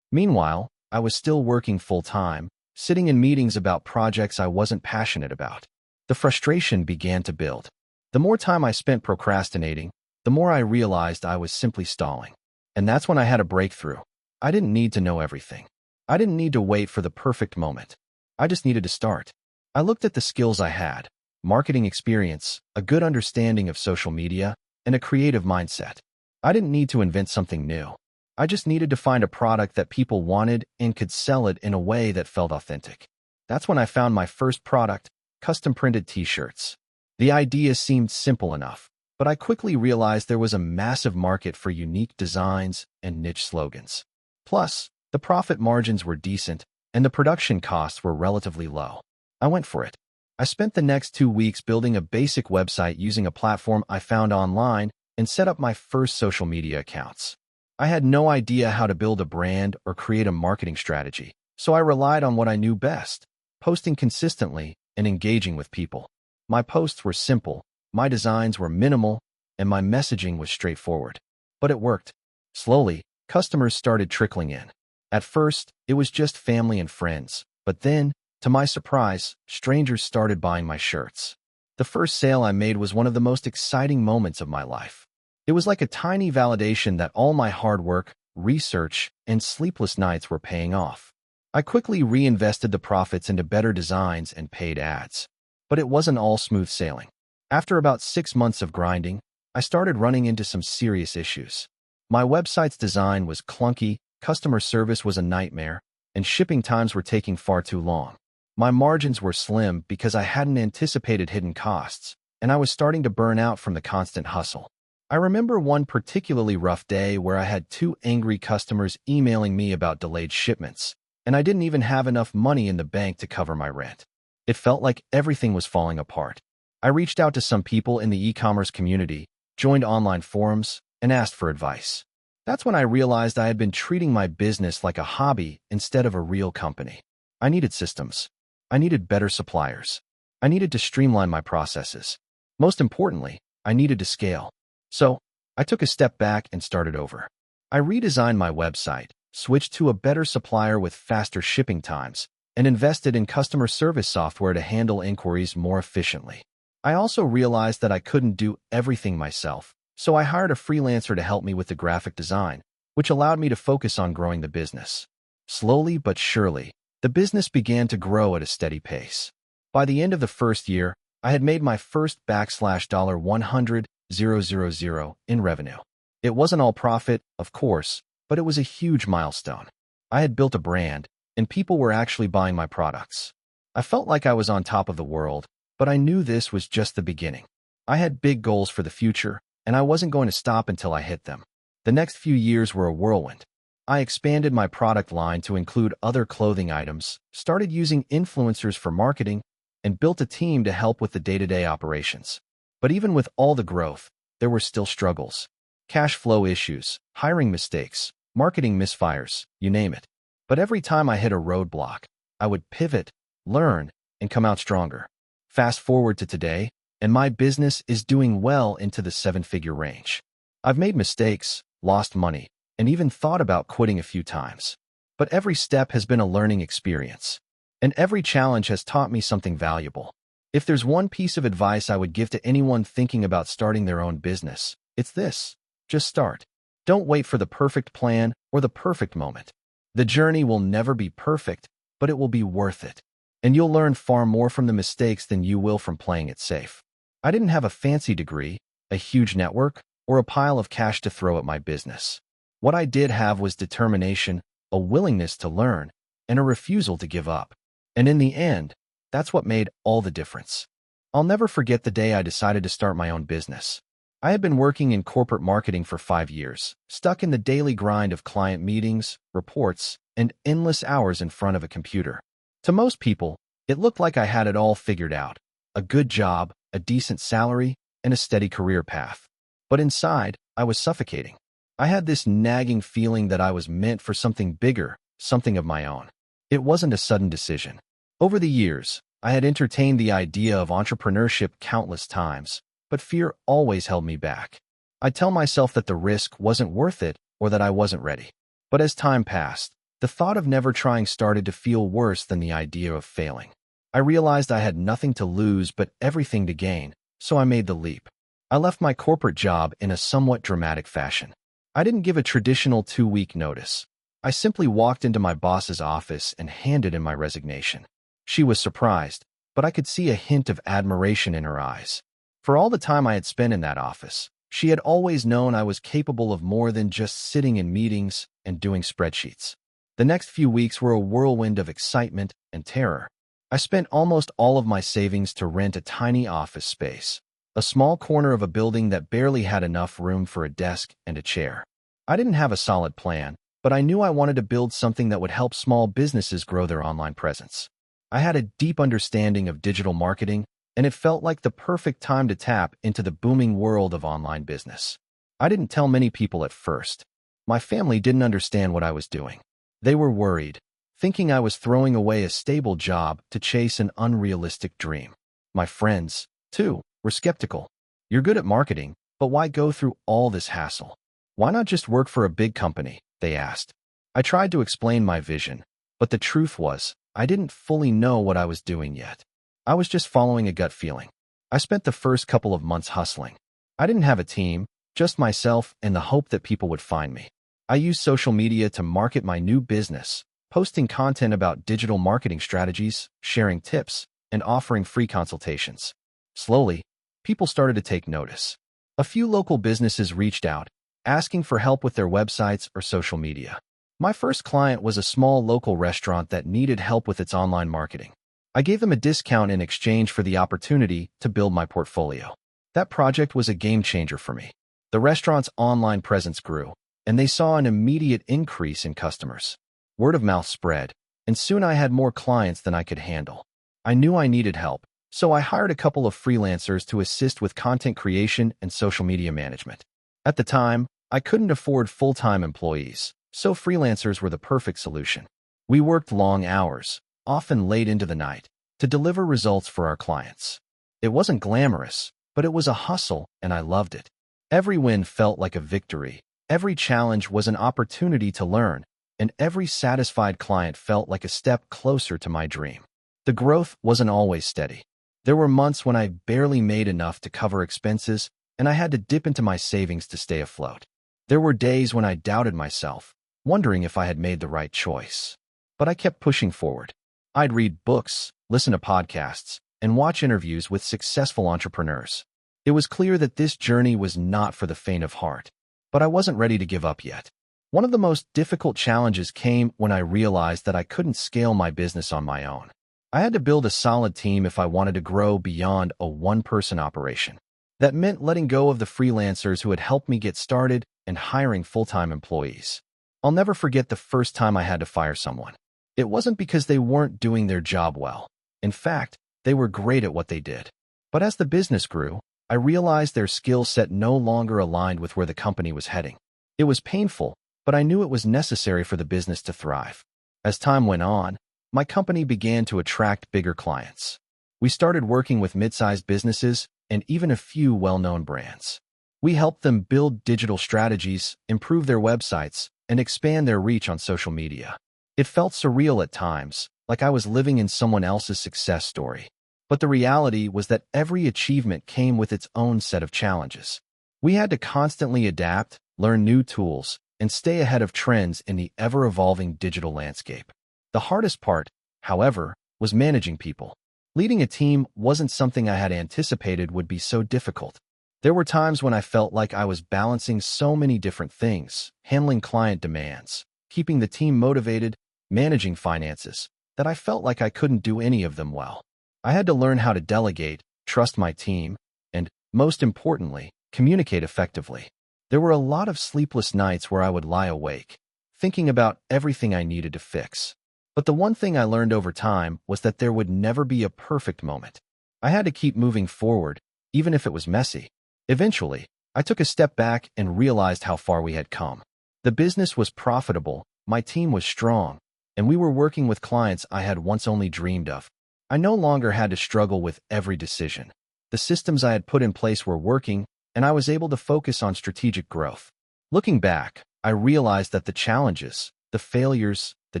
Meanwhile, I was still working full-time, sitting in meetings about projects I wasn't passionate about. The frustration began to build. The more time I spent procrastinating, the more I realized I was simply stalling. And that's when I had a breakthrough. I didn't need to know everything. I didn't need to wait for the perfect moment. I just needed to start. I looked at the skills I had: marketing experience, a good understanding of social media, and a creative mindset. I didn't need to invent something new. I just needed to find a product that people wanted and could sell it in a way that felt authentic. That's when I found my first product: custom-printed t-shirts. The idea seemed simple enough, but I quickly realized there was a massive market for unique designs and niche slogans. Plus, the profit margins were decent, and the production costs were relatively low. I went for it. I spent the next 2 weeks building a basic website using a platform I found online and set up my first social media accounts. I had no idea how to build a brand or create a marketing strategy, so I relied on what I knew best: posting consistently and engaging with people. My posts were simple, my designs were minimal, and my messaging was straightforward. But it worked. Slowly, customers started trickling in. At first, it was just family and friends, but then, to my surprise, strangers started buying my shirts. The first sale I made was one of the most exciting moments of my life. It was like a tiny validation that all my hard work, research, and sleepless nights were paying off. I quickly reinvested the profits into better designs and paid ads. But it wasn't all smooth sailing. After about 6 months of grinding, I started running into some serious issues. My website's design was clunky, customer service was a nightmare, and shipping times were taking far too long. My margins were slim because I hadn't anticipated hidden costs, and I was starting to burn out from the constant hustle. I remember one particularly rough day where I had 2 angry customers emailing me about delayed shipments, and I didn't even have enough money in the bank to cover my rent. It felt like everything was falling apart. I reached out to some people in the e-commerce community, joined online forums, and asked for advice. That's when I realized I had been treating my business like a hobby instead of a real company. I needed systems. I needed better suppliers. I needed to streamline my processes. Most importantly, I needed to scale. So, I took a step back and started over. I redesigned my website, switched to a better supplier with faster shipping times, and invested in customer service software to handle inquiries more efficiently. I also realized that I couldn't do everything myself, so I hired a freelancer to help me with the graphic design, which allowed me to focus on growing the business. Slowly but surely, the business began to grow at a steady pace. By the end of the first year, I had made my first $100,000 in revenue. It wasn't all profit, of course, but it was a huge milestone. I had built a brand, and people were actually buying my products. I felt like I was on top of the world, but I knew this was just the beginning. I had big goals for the future, and I wasn't going to stop until I hit them. The next few years were a whirlwind. I expanded my product line to include other clothing items, started using influencers for marketing, and built a team to help with the day-to-day operations. But even with all the growth, there were still struggles. Cash flow issues, hiring mistakes, marketing misfires, you name it. But every time I hit a roadblock, I would pivot, learn, and come out stronger. Fast forward to today, and my business is doing well into the seven-figure range. I've made mistakes, lost money, and even thought about quitting a few times. But every step has been a learning experience, and every challenge has taught me something valuable. If there's one piece of advice I would give to anyone thinking about starting their own business, it's this: just start. Don't wait for the perfect plan or the perfect moment. The journey will never be perfect, but it will be worth it. And you'll learn far more from the mistakes than you will from playing it safe. I didn't have a fancy degree, a huge network, or a pile of cash to throw at my business. What I did have was determination, a willingness to learn, and a refusal to give up. And in the end, that's what made all the difference. I'll never forget the day I decided to start my own business. I had been working in corporate marketing for 5 years, stuck in the daily grind of client meetings, reports, and endless hours in front of a computer. To most people, it looked like I had it all figured out: a good job, a decent salary, and a steady career path. But inside, I was suffocating. I had this nagging feeling that I was meant for something bigger, something of my own. It wasn't a sudden decision. Over the years, I had entertained the idea of entrepreneurship countless times, but fear always held me back. I'd tell myself that the risk wasn't worth it or that I wasn't ready. But as time passed, the thought of never trying started to feel worse than the idea of failing. I realized I had nothing to lose but everything to gain, so I made the leap. I left my corporate job in a somewhat dramatic fashion. I didn't give a traditional 2-week notice. I simply walked into my boss's office and handed in my resignation. She was surprised, but I could see a hint of admiration in her eyes. For all the time I had spent in that office, she had always known I was capable of more than just sitting in meetings and doing spreadsheets. The next few weeks were a whirlwind of excitement and terror. I spent almost all of my savings to rent a tiny office space, a small corner of a building that barely had enough room for a desk and a chair. I didn't have a solid plan, but I knew I wanted to build something that would help small businesses grow their online presence. I had a deep understanding of digital marketing, and it felt like the perfect time to tap into the booming world of online business. I didn't tell many people at first. My family didn't understand what I was doing. They were worried, thinking I was throwing away a stable job to chase an unrealistic dream. My friends, too, were skeptical. You're good at marketing, but why go through all this hassle? Why not just work for a big company? They asked. I tried to explain my vision, but the truth was, I didn't fully know what I was doing yet. I was just following a gut feeling. I spent the first couple of months hustling. I didn't have a team, just myself and the hope that people would find me. I used social media to market my new business, posting content about digital marketing strategies, sharing tips, and offering free consultations. Slowly, people started to take notice. A few local businesses reached out, asking for help with their websites or social media. My first client was a small local restaurant that needed help with its online marketing. I gave them a discount in exchange for the opportunity to build my portfolio. That project was a game changer for me. The restaurant's online presence grew, and they saw an immediate increase in customers. Word of mouth spread, and soon I had more clients than I could handle. I knew I needed help, so I hired a couple of freelancers to assist with content creation and social media management. At the time, I couldn't afford full-time employees, so freelancers were the perfect solution. We worked long hours, often late into the night, to deliver results for our clients. It wasn't glamorous, but it was a hustle, and I loved it. Every win felt like a victory. Every challenge was an opportunity to learn, and every satisfied client felt like a step closer to my dream. The growth wasn't always steady. There were months when I barely made enough to cover expenses, and I had to dip into my savings to stay afloat. There were days when I doubted myself, wondering if I had made the right choice. But I kept pushing forward. I'd read books, listen to podcasts, and watch interviews with successful entrepreneurs. It was clear that this journey was not for the faint of heart, but I wasn't ready to give up yet. One of the most difficult challenges came when I realized that I couldn't scale my business on my own. I had to build a solid team if I wanted to grow beyond a one-person operation. That meant letting go of the freelancers who had helped me get started and hiring full-time employees. I'll never forget the first time I had to fire someone. It wasn't because they weren't doing their job well. In fact, they were great at what they did. But as the business grew, I realized their skill set no longer aligned with where the company was heading. It was painful, but I knew it was necessary for the business to thrive. As time went on, my company began to attract bigger clients. We started working with mid-sized businesses and even a few well-known brands. We helped them build digital strategies, improve their websites, and expand their reach on social media. It felt surreal at times, like I was living in someone else's success story. But the reality was that every achievement came with its own set of challenges. We had to constantly adapt, learn new tools, and stay ahead of trends in the ever-evolving digital landscape. The hardest part, however, was managing people. Leading a team wasn't something I had anticipated would be so difficult. There were times when I felt like I was balancing so many different things, handling client demands, keeping the team motivated, managing finances, that I felt like I couldn't do any of them well. I had to learn how to delegate, trust my team, and, most importantly, communicate effectively. There were a lot of sleepless nights where I would lie awake, thinking about everything I needed to fix. But the one thing I learned over time was that there would never be a perfect moment. I had to keep moving forward, even if it was messy. Eventually, I took a step back and realized how far we had come. The business was profitable, my team was strong, and we were working with clients I had once only dreamed of. I no longer had to struggle with every decision. The systems I had put in place were working, and I was able to focus on strategic growth. Looking back, I realized that the challenges, the failures, the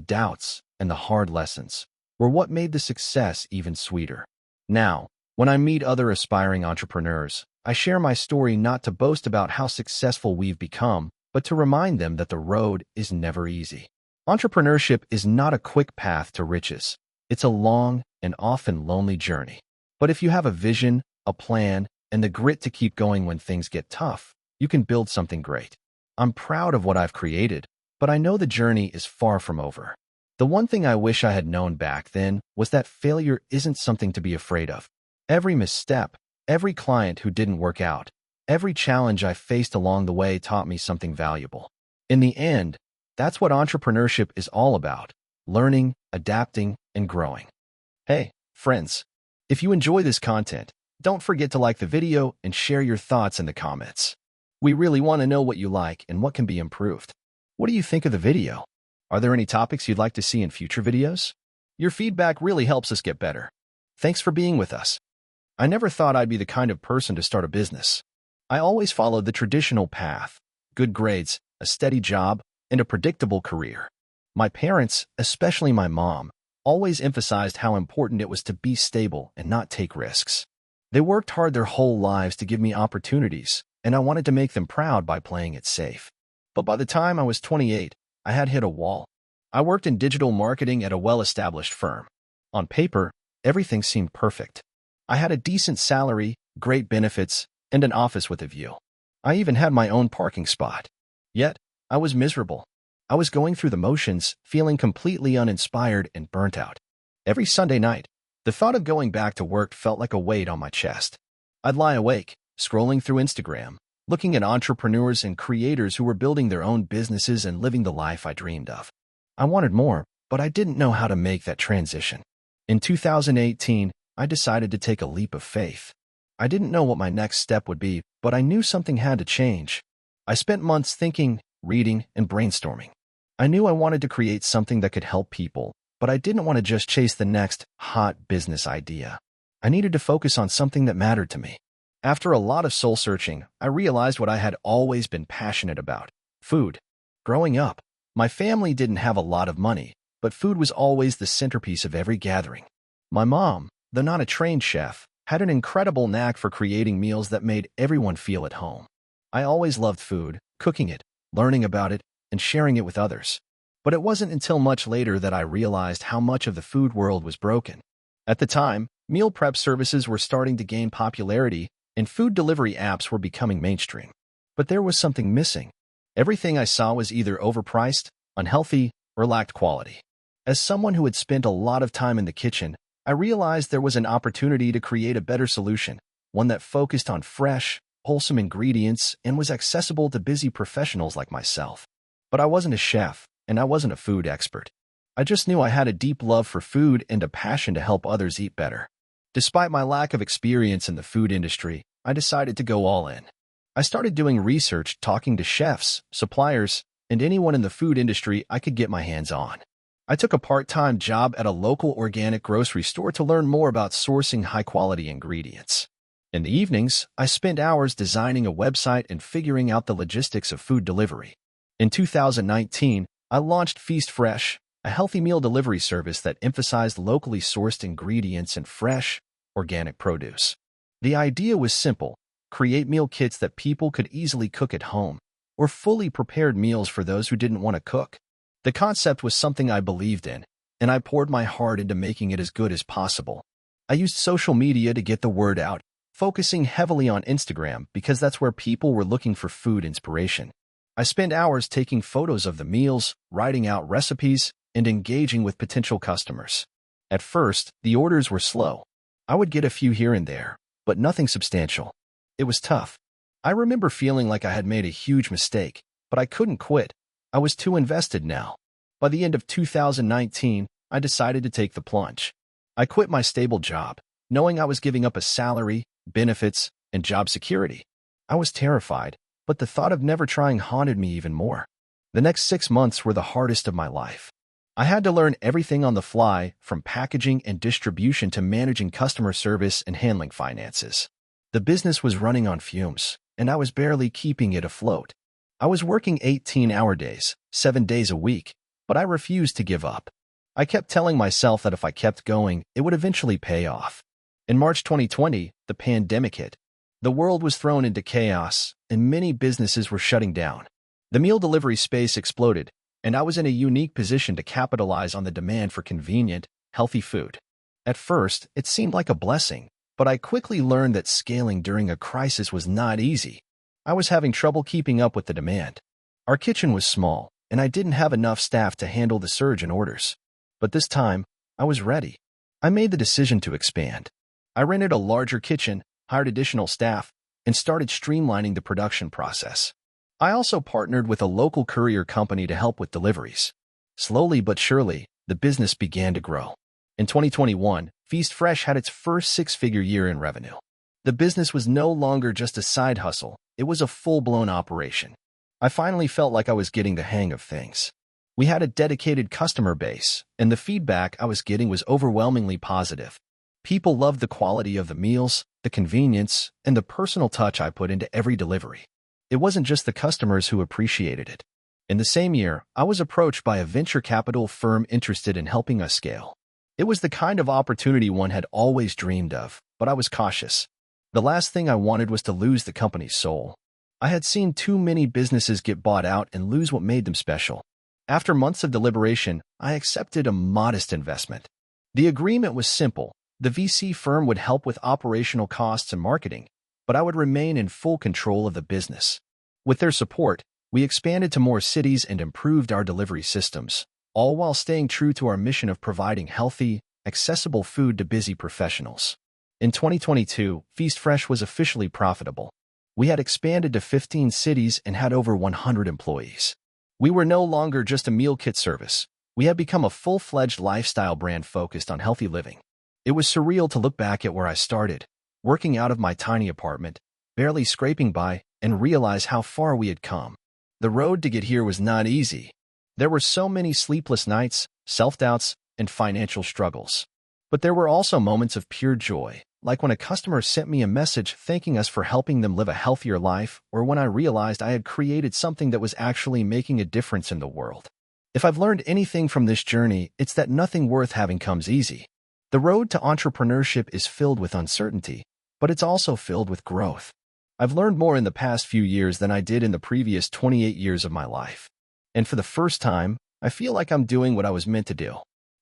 doubts, and the hard lessons were what made the success even sweeter. Now, when I meet other aspiring entrepreneurs, I share my story not to boast about how successful we've become, but to remind them that the road is never easy. Entrepreneurship is not a quick path to riches. It's a long and often lonely journey. But if you have a vision, a plan, and the grit to keep going when things get tough, you can build something great. I'm proud of what I've created, but I know the journey is far from over. The one thing I wish I had known back then was that failure isn't something to be afraid of. Every misstep, every client who didn't work out, every challenge I faced along the way taught me something valuable. In the end, that's what entrepreneurship is all about: learning, adapting, and growing. Hey, friends, if you enjoy this content, don't forget to like the video and share your thoughts in the comments. We really want to know what you like and what can be improved. What do you think of the video? Are there any topics you'd like to see in future videos? Your feedback really helps us get better. Thanks for being with us. I never thought I'd be the kind of person to start a business. I always followed the traditional path: good grades, a steady job, and a predictable career. My parents, especially my mom, always emphasized how important it was to be stable and not take risks. They worked hard their whole lives to give me opportunities, and I wanted to make them proud by playing it safe. But by the time I was 28, I had hit a wall. I worked in digital marketing at a well-established firm. On paper, everything seemed perfect. I had a decent salary, great benefits, and an office with a view. I even had my own parking spot. Yet, I was miserable. I was going through the motions, feeling completely uninspired and burnt out. Every Sunday night, the thought of going back to work felt like a weight on my chest. I'd lie awake, scrolling through Instagram, looking at entrepreneurs and creators who were building their own businesses and living the life I dreamed of. I wanted more, but I didn't know how to make that transition. In 2018, I decided to take a leap of faith. I didn't know what my next step would be, but I knew something had to change. I spent months thinking, reading, and brainstorming. I knew I wanted to create something that could help people, but I didn't want to just chase the next hot business idea. I needed to focus on something that mattered to me. After a lot of soul-searching, I realized what I had always been passionate about: food. Growing up, my family didn't have a lot of money, but food was always the centerpiece of every gathering. My mom, though not a trained chef, had an incredible knack for creating meals that made everyone feel at home. I always loved food, cooking it, learning about it, and sharing it with others. But it wasn't until much later that I realized how much of the food world was broken. At the time, meal prep services were starting to gain popularity, and food delivery apps were becoming mainstream. But there was something missing. Everything I saw was either overpriced, unhealthy, or lacked quality. As someone who had spent a lot of time in the kitchen, I realized there was an opportunity to create a better solution, one that focused on fresh, wholesome ingredients and was accessible to busy professionals like myself. But I wasn't a chef, and I wasn't a food expert. I just knew I had a deep love for food and a passion to help others eat better. Despite my lack of experience in the food industry, I decided to go all in. I started doing research, talking to chefs, suppliers, and anyone in the food industry I could get my hands on. I took a part-time job at a local organic grocery store to learn more about sourcing high-quality ingredients. In the evenings, I spent hours designing a website and figuring out the logistics of food delivery. In 2019, I launched Feast Fresh, a healthy meal delivery service that emphasized locally sourced ingredients and fresh, organic produce. The idea was simple: create meal kits that people could easily cook at home, or fully prepared meals for those who didn't want to cook. The concept was something I believed in, and I poured my heart into making it as good as possible. I used social media to get the word out, focusing heavily on Instagram because that's where people were looking for food inspiration. I spent hours taking photos of the meals, writing out recipes, and engaging with potential customers. At first, the orders were slow. I would get a few here and there, but nothing substantial. It was tough. I remember feeling like I had made a huge mistake, but I couldn't quit. I was too invested now. By the end of 2019, I decided to take the plunge. I quit my stable job, knowing I was giving up a salary, benefits, and job security. I was terrified, but the thought of never trying haunted me even more. The next 6 months were the hardest of my life. I had to learn everything on the fly, from packaging and distribution to managing customer service and handling finances. The business was running on fumes, and I was barely keeping it afloat. I was working 18-hour days, 7 days a week, but I refused to give up. I kept telling myself that if I kept going, it would eventually pay off. In March 2020, the pandemic hit. The world was thrown into chaos, and many businesses were shutting down. The meal delivery space exploded, and I was in a unique position to capitalize on the demand for convenient, healthy food. At first, it seemed like a blessing, but I quickly learned that scaling during a crisis was not easy. I was having trouble keeping up with the demand. Our kitchen was small, and I didn't have enough staff to handle the surge in orders. But this time, I was ready. I made the decision to expand. I rented a larger kitchen, hired additional staff, and started streamlining the production process. I also partnered with a local courier company to help with deliveries. Slowly but surely, the business began to grow. In 2021, Feast Fresh had its first 6-figure year in revenue. The business was no longer just a side hustle, it was a full-blown operation. I finally felt like I was getting the hang of things. We had a dedicated customer base, and the feedback I was getting was overwhelmingly positive. People loved the quality of the meals, the convenience, and the personal touch I put into every delivery. It wasn't just the customers who appreciated it. In the same year, I was approached by a venture capital firm interested in helping us scale. It was the kind of opportunity one had always dreamed of, but I was cautious. The last thing I wanted was to lose the company's soul. I had seen too many businesses get bought out and lose what made them special. After months of deliberation, I accepted a modest investment. The agreement was simple. The VC firm would help with operational costs and marketing, but I would remain in full control of the business. With their support, we expanded to more cities and improved our delivery systems, all while staying true to our mission of providing healthy, accessible food to busy professionals. In 2022, Feast Fresh was officially profitable. We had expanded to 15 cities and had over 100 employees. We were no longer just a meal kit service. We had become a full-fledged lifestyle brand focused on healthy living. It was surreal to look back at where I started, working out of my tiny apartment, barely scraping by, and realize how far we had come. The road to get here was not easy. There were so many sleepless nights, self-doubts, and financial struggles. But there were also moments of pure joy, like when a customer sent me a message thanking us for helping them live a healthier life, or when I realized I had created something that was actually making a difference in the world. If I've learned anything from this journey, it's that nothing worth having comes easy. The road to entrepreneurship is filled with uncertainty, but it's also filled with growth. I've learned more in the past few years than I did in the previous 28 years of my life. And for the first time, I feel like I'm doing what I was meant to do.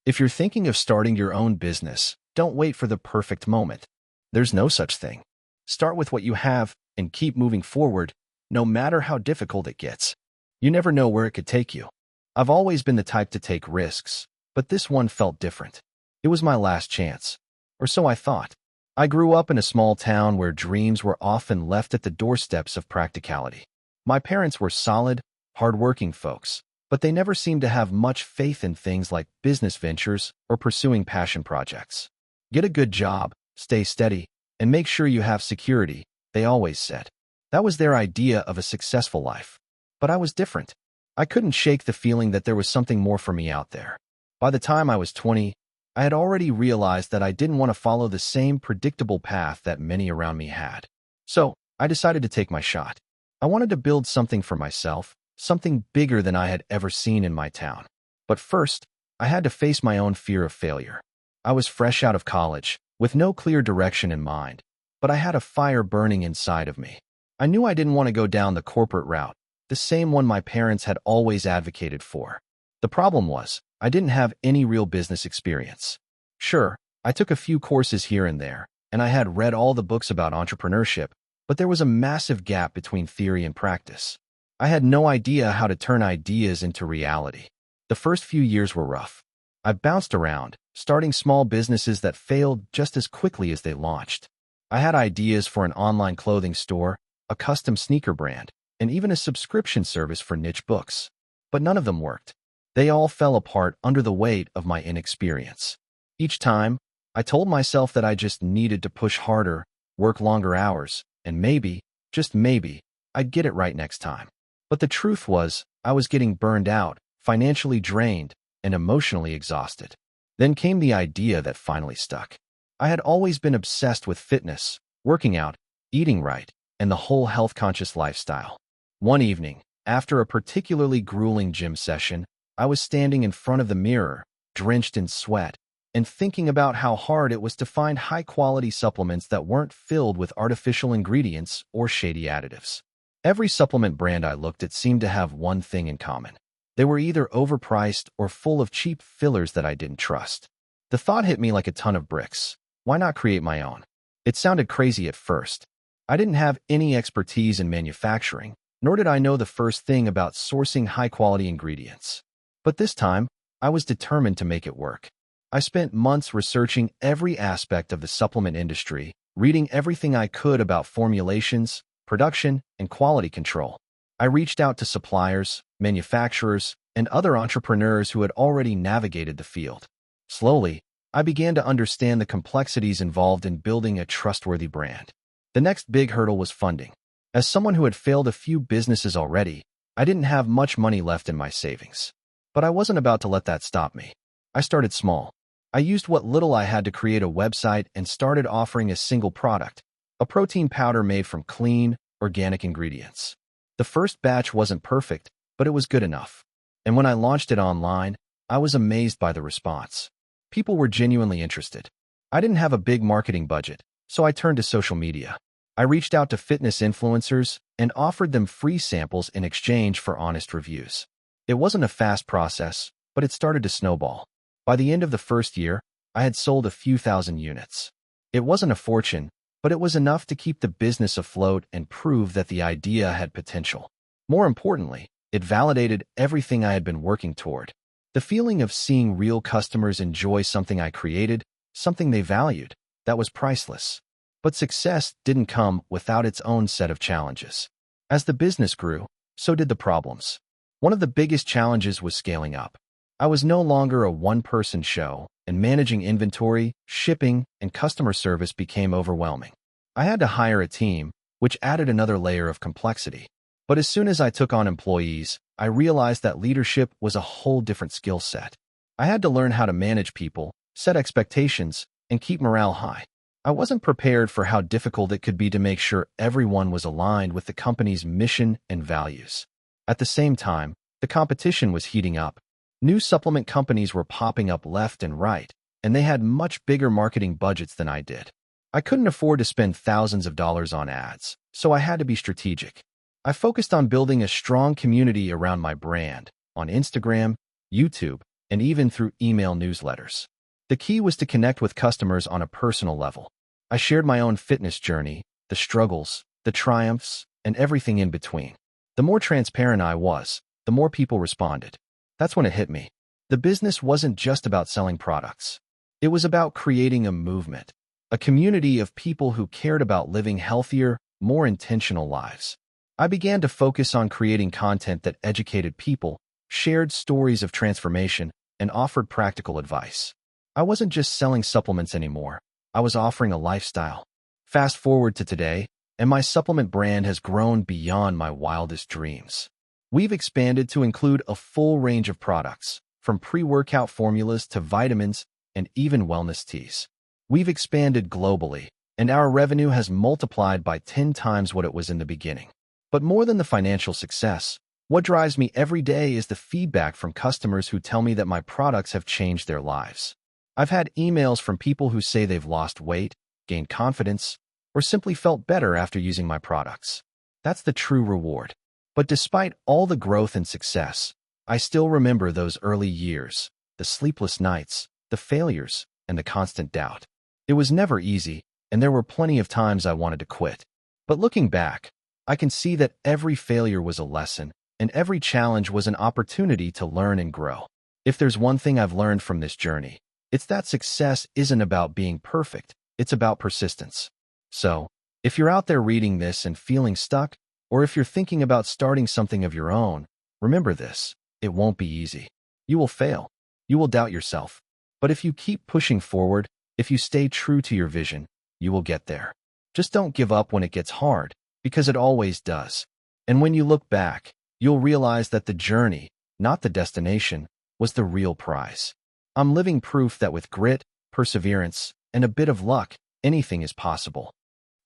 If you're thinking of starting your own business, don't wait for the perfect moment. There's no such thing. Start with what you have and keep moving forward, no matter how difficult it gets. You never know where it could take you. I've always been the type to take risks, but this one felt different. It was my last chance, or so I thought. I grew up in a small town where dreams were often left at the doorsteps of practicality. My parents were solid, hardworking folks, but they never seemed to have much faith in things like business ventures or pursuing passion projects. Get a good job, stay steady, and make sure you have security, they always said. That was their idea of a successful life. But I was different. I couldn't shake the feeling that there was something more for me out there. By the time I was 20, I had already realized that I didn't want to follow the same predictable path that many around me had. So, I decided to take my shot. I wanted to build something for myself, something bigger than I had ever seen in my town. But first, I had to face my own fear of failure. I was fresh out of college, with no clear direction in mind, but I had a fire burning inside of me. I knew I didn't want to go down the corporate route, the same one my parents had always advocated for. The problem was, I didn't have any real business experience. Sure, I took a few courses here and there, and I had read all the books about entrepreneurship, but there was a massive gap between theory and practice. I had no idea how to turn ideas into reality. The first few years were rough. I bounced around, starting small businesses that failed just as quickly as they launched. I had ideas for an online clothing store, a custom sneaker brand, and even a subscription service for niche books. But none of them worked. They all fell apart under the weight of my inexperience. Each time, I told myself that I just needed to push harder, work longer hours, and maybe, just maybe, I'd get it right next time. But the truth was, I was getting burned out, financially drained, and emotionally exhausted. Then came the idea that finally stuck. I had always been obsessed with fitness, working out, eating right, and the whole health-conscious lifestyle. One evening, after a particularly grueling gym session, I was standing in front of the mirror, drenched in sweat, and thinking about how hard it was to find high-quality supplements that weren't filled with artificial ingredients or shady additives. Every supplement brand I looked at seemed to have one thing in common. They were either overpriced or full of cheap fillers that I didn't trust. The thought hit me like a ton of bricks. Why not create my own? It sounded crazy at first. I didn't have any expertise in manufacturing, nor did I know the first thing about sourcing high-quality ingredients. But this time, I was determined to make it work. I spent months researching every aspect of the supplement industry, reading everything I could about formulations, production, and quality control. I reached out to suppliers, manufacturers, and other entrepreneurs who had already navigated the field. Slowly, I began to understand the complexities involved in building a trustworthy brand. The next big hurdle was funding. As someone who had failed a few businesses already, I didn't have much money left in my savings. But I wasn't about to let that stop me. I started small. I used what little I had to create a website and started offering a single product, a protein powder made from clean, organic ingredients. The first batch wasn't perfect, but it was good enough. And when I launched it online, I was amazed by the response. People were genuinely interested. I didn't have a big marketing budget, so I turned to social media. I reached out to fitness influencers and offered them free samples in exchange for honest reviews. It wasn't a fast process, but it started to snowball. By the end of the first year, I had sold a few thousand units. It wasn't a fortune, but it was enough to keep the business afloat and prove that the idea had potential. More importantly, it validated everything I had been working toward. The feeling of seeing real customers enjoy something I created, something they valued, that was priceless. But success didn't come without its own set of challenges. As the business grew, so did the problems. One of the biggest challenges was scaling up. I was no longer a one-person show, and managing inventory, shipping, and customer service became overwhelming. I had to hire a team, which added another layer of complexity. But as soon as I took on employees, I realized that leadership was a whole different skill set. I had to learn how to manage people, set expectations, and keep morale high. I wasn't prepared for how difficult it could be to make sure everyone was aligned with the company's mission and values. At the same time, the competition was heating up. New supplement companies were popping up left and right, and they had much bigger marketing budgets than I did. I couldn't afford to spend thousands of dollars on ads, so I had to be strategic. I focused on building a strong community around my brand, on Instagram, YouTube, and even through email newsletters. The key was to connect with customers on a personal level. I shared my own fitness journey, the struggles, the triumphs, and everything in between. The more transparent I was, the more people responded. That's when it hit me. The business wasn't just about selling products. It was about creating a movement, a community of people who cared about living healthier, more intentional lives. I began to focus on creating content that educated people, shared stories of transformation, and offered practical advice. I wasn't just selling supplements anymore. I was offering a lifestyle. Fast forward to today, and my supplement brand has grown beyond my wildest dreams. We've expanded to include a full range of products, from pre-workout formulas to vitamins and even wellness teas. We've expanded globally, and our revenue has multiplied by 10 times what it was in the beginning. But more than the financial success, what drives me every day is the feedback from customers who tell me that my products have changed their lives. I've had emails from people who say they've lost weight, gained confidence, or simply felt better after using my products. That's the true reward. But despite all the growth and success, I still remember those early years, the sleepless nights, the failures, and the constant doubt. It was never easy, and there were plenty of times I wanted to quit. But looking back, I can see that every failure was a lesson, and every challenge was an opportunity to learn and grow. If there's one thing I've learned from this journey, it's that success isn't about being perfect, it's about persistence. So, if you're out there reading this and feeling stuck, or if you're thinking about starting something of your own, remember this: it won't be easy. You will fail. You will doubt yourself. But if you keep pushing forward, if you stay true to your vision, you will get there. Just don't give up when it gets hard, because it always does. And when you look back, you'll realize that the journey, not the destination, was the real prize. I'm living proof that with grit, perseverance, and a bit of luck, anything is possible.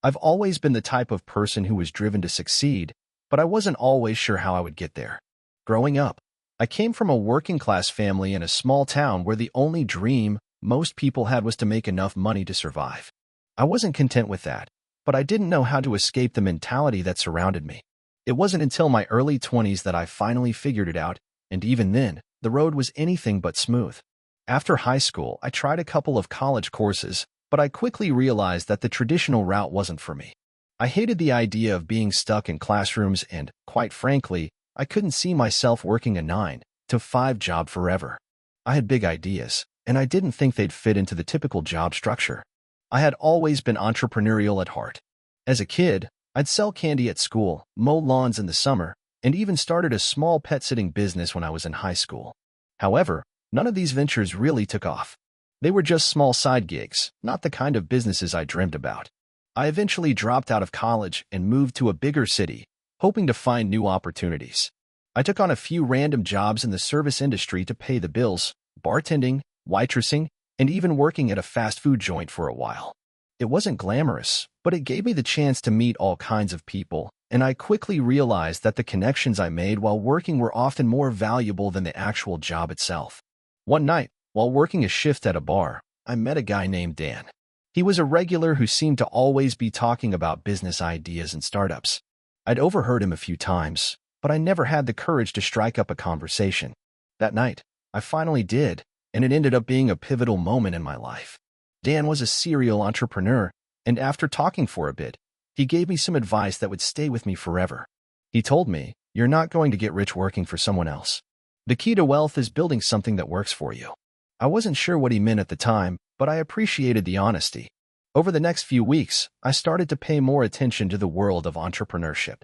I've always been the type of person who was driven to succeed, but I wasn't always sure how I would get there. Growing up, I came from a working-class family in a small town where the only dream most people had was to make enough money to survive. I wasn't content with that, but I didn't know how to escape the mentality that surrounded me. It wasn't until my early 20s that I finally figured it out, and even then, the road was anything but smooth. After high school, I tried a couple of college courses, but I quickly realized that the traditional route wasn't for me. I hated the idea of being stuck in classrooms and, quite frankly, I couldn't see myself working a 9-to-5 job forever. I had big ideas, and I didn't think they'd fit into the typical job structure. I had always been entrepreneurial at heart. As a kid, I'd sell candy at school, mow lawns in the summer, and even started a small pet-sitting business when I was in high school. However, none of these ventures really took off. They were just small side gigs, not the kind of businesses I dreamed about. I eventually dropped out of college and moved to a bigger city, hoping to find new opportunities. I took on a few random jobs in the service industry to pay the bills, bartending, waitressing, and even working at a fast food joint for a while. It wasn't glamorous, but it gave me the chance to meet all kinds of people, and I quickly realized that the connections I made while working were often more valuable than the actual job itself. One night, while working a shift at a bar, I met a guy named Dan. He was a regular who seemed to always be talking about business ideas and startups. I'd overheard him a few times, but I never had the courage to strike up a conversation. That night, I finally did, and it ended up being a pivotal moment in my life. Dan was a serial entrepreneur, and after talking for a bit, he gave me some advice that would stay with me forever. He told me, "You're not going to get rich working for someone else. The key to wealth is building something that works for you." I wasn't sure what he meant at the time, but I appreciated the honesty. Over the next few weeks, I started to pay more attention to the world of entrepreneurship.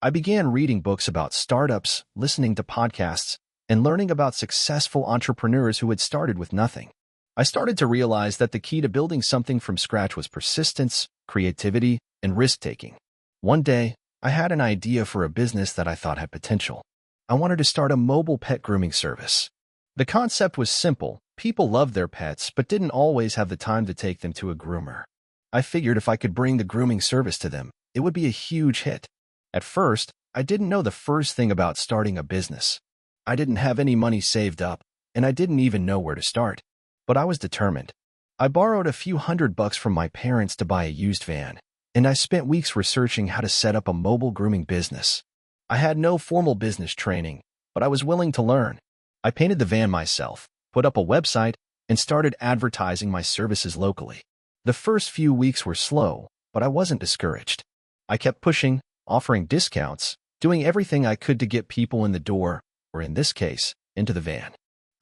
I began reading books about startups, listening to podcasts, and learning about successful entrepreneurs who had started with nothing. I started to realize that the key to building something from scratch was persistence, creativity, and risk-taking. One day, I had an idea for a business that I thought had potential. I wanted to start a mobile pet grooming service. The concept was simple. People loved their pets but didn't always have the time to take them to a groomer. I figured if I could bring the grooming service to them, it would be a huge hit. At first, I didn't know the first thing about starting a business. I didn't have any money saved up, and I didn't even know where to start. But I was determined. I borrowed a few $100 from my parents to buy a used van, and I spent weeks researching how to set up a mobile grooming business. I had no formal business training, but I was willing to learn. I painted the van myself, put up a website, and started advertising my services locally. The first few weeks were slow, but I wasn't discouraged. I kept pushing, offering discounts, doing everything I could to get people in the door, or in this case, into the van.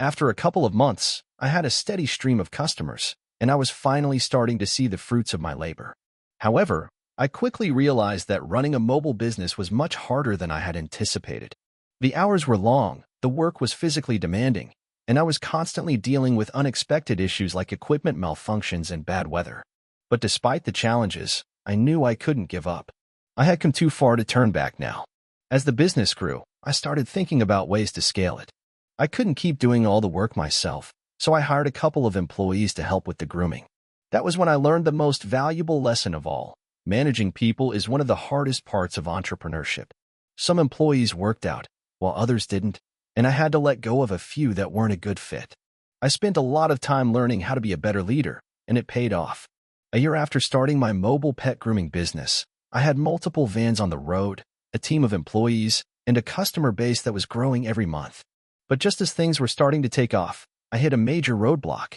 After a couple of months, I had a steady stream of customers, and I was finally starting to see the fruits of my labor. However, I quickly realized that running a mobile business was much harder than I had anticipated. The hours were long, the work was physically demanding, and I was constantly dealing with unexpected issues like equipment malfunctions and bad weather. But despite the challenges, I knew I couldn't give up. I had come too far to turn back now. As the business grew, I started thinking about ways to scale it. I couldn't keep doing all the work myself, so I hired a couple of employees to help with the grooming. That was when I learned the most valuable lesson of all. Managing people is one of the hardest parts of entrepreneurship. Some employees worked out, while others didn't, and I had to let go of a few that weren't a good fit. I spent a lot of time learning how to be a better leader, and it paid off. A year after starting my mobile pet grooming business, I had multiple vans on the road, a team of employees, and a customer base that was growing every month. But just as things were starting to take off, I hit a major roadblock.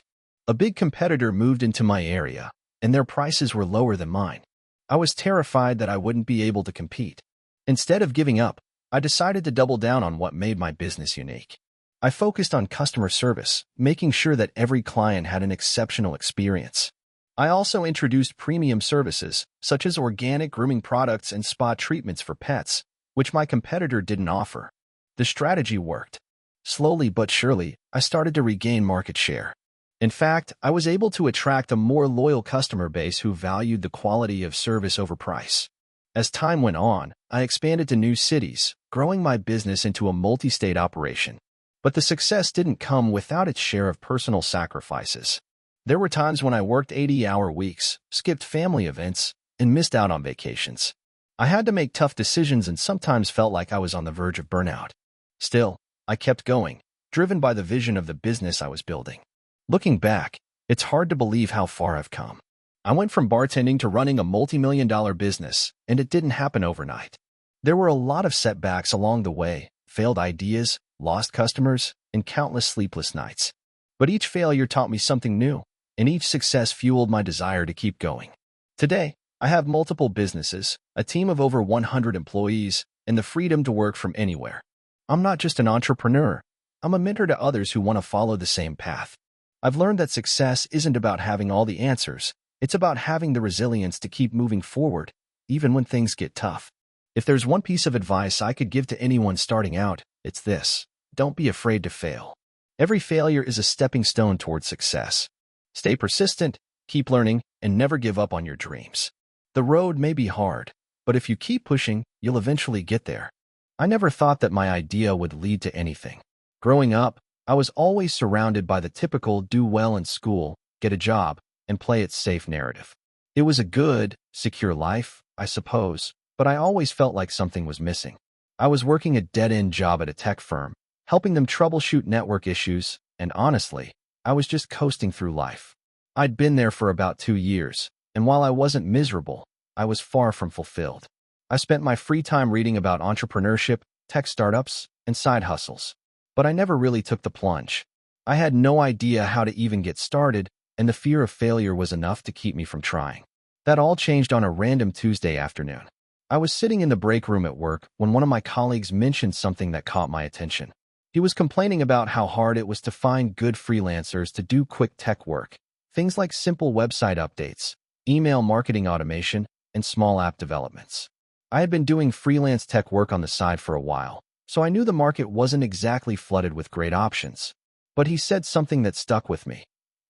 A big competitor moved into my area, and their prices were lower than mine. I was terrified that I wouldn't be able to compete. Instead of giving up, I decided to double down on what made my business unique. I focused on customer service, making sure that every client had an exceptional experience. I also introduced premium services, such as organic grooming products and spa treatments for pets, which my competitor didn't offer. The strategy worked. Slowly but surely, I started to regain market share. In fact, I was able to attract a more loyal customer base who valued the quality of service over price. As time went on, I expanded to new cities, growing my business into a multi-state operation. But the success didn't come without its share of personal sacrifices. There were times when I worked 80-hour weeks, skipped family events, and missed out on vacations. I had to make tough decisions and sometimes felt like I was on the verge of burnout. Still, I kept going, driven by the vision of the business I was building. Looking back, it's hard to believe how far I've come. I went from bartending to running a multi-million-dollar business, and it didn't happen overnight. There were a lot of setbacks along the way, failed ideas, lost customers, and countless sleepless nights. But each failure taught me something new, and each success fueled my desire to keep going. Today, I have multiple businesses, a team of over 100 employees, and the freedom to work from anywhere. I'm not just an entrepreneur. I'm a mentor to others who want to follow the same path. I've learned that success isn't about having all the answers. It's about having the resilience to keep moving forward, even when things get tough. If there's one piece of advice I could give to anyone starting out, it's this: don't be afraid to fail. Every failure is a stepping stone towards success. Stay persistent, keep learning, and never give up on your dreams. The road may be hard, but if you keep pushing, you'll eventually get there. I never thought that my idea would lead to anything. Growing up, I was always surrounded by the typical do well in school, get a job, and play it safe narrative. It was a good, secure life, I suppose, but I always felt like something was missing. I was working a dead-end job at a tech firm, helping them troubleshoot network issues, and honestly, I was just coasting through life. I'd been there for about 2 years, and while I wasn't miserable, I was far from fulfilled. I spent my free time reading about entrepreneurship, tech startups, and side hustles. But I never really took the plunge. I had no idea how to even get started, and the fear of failure was enough to keep me from trying. That all changed on a random Tuesday afternoon. I was sitting in the break room at work when one of my colleagues mentioned something that caught my attention. He was complaining about how hard it was to find good freelancers to do quick tech work, things like simple website updates, email marketing automation, and small app developments. I had been doing freelance tech work on the side for a while, so I knew the market wasn't exactly flooded with great options. But he said something that stuck with me.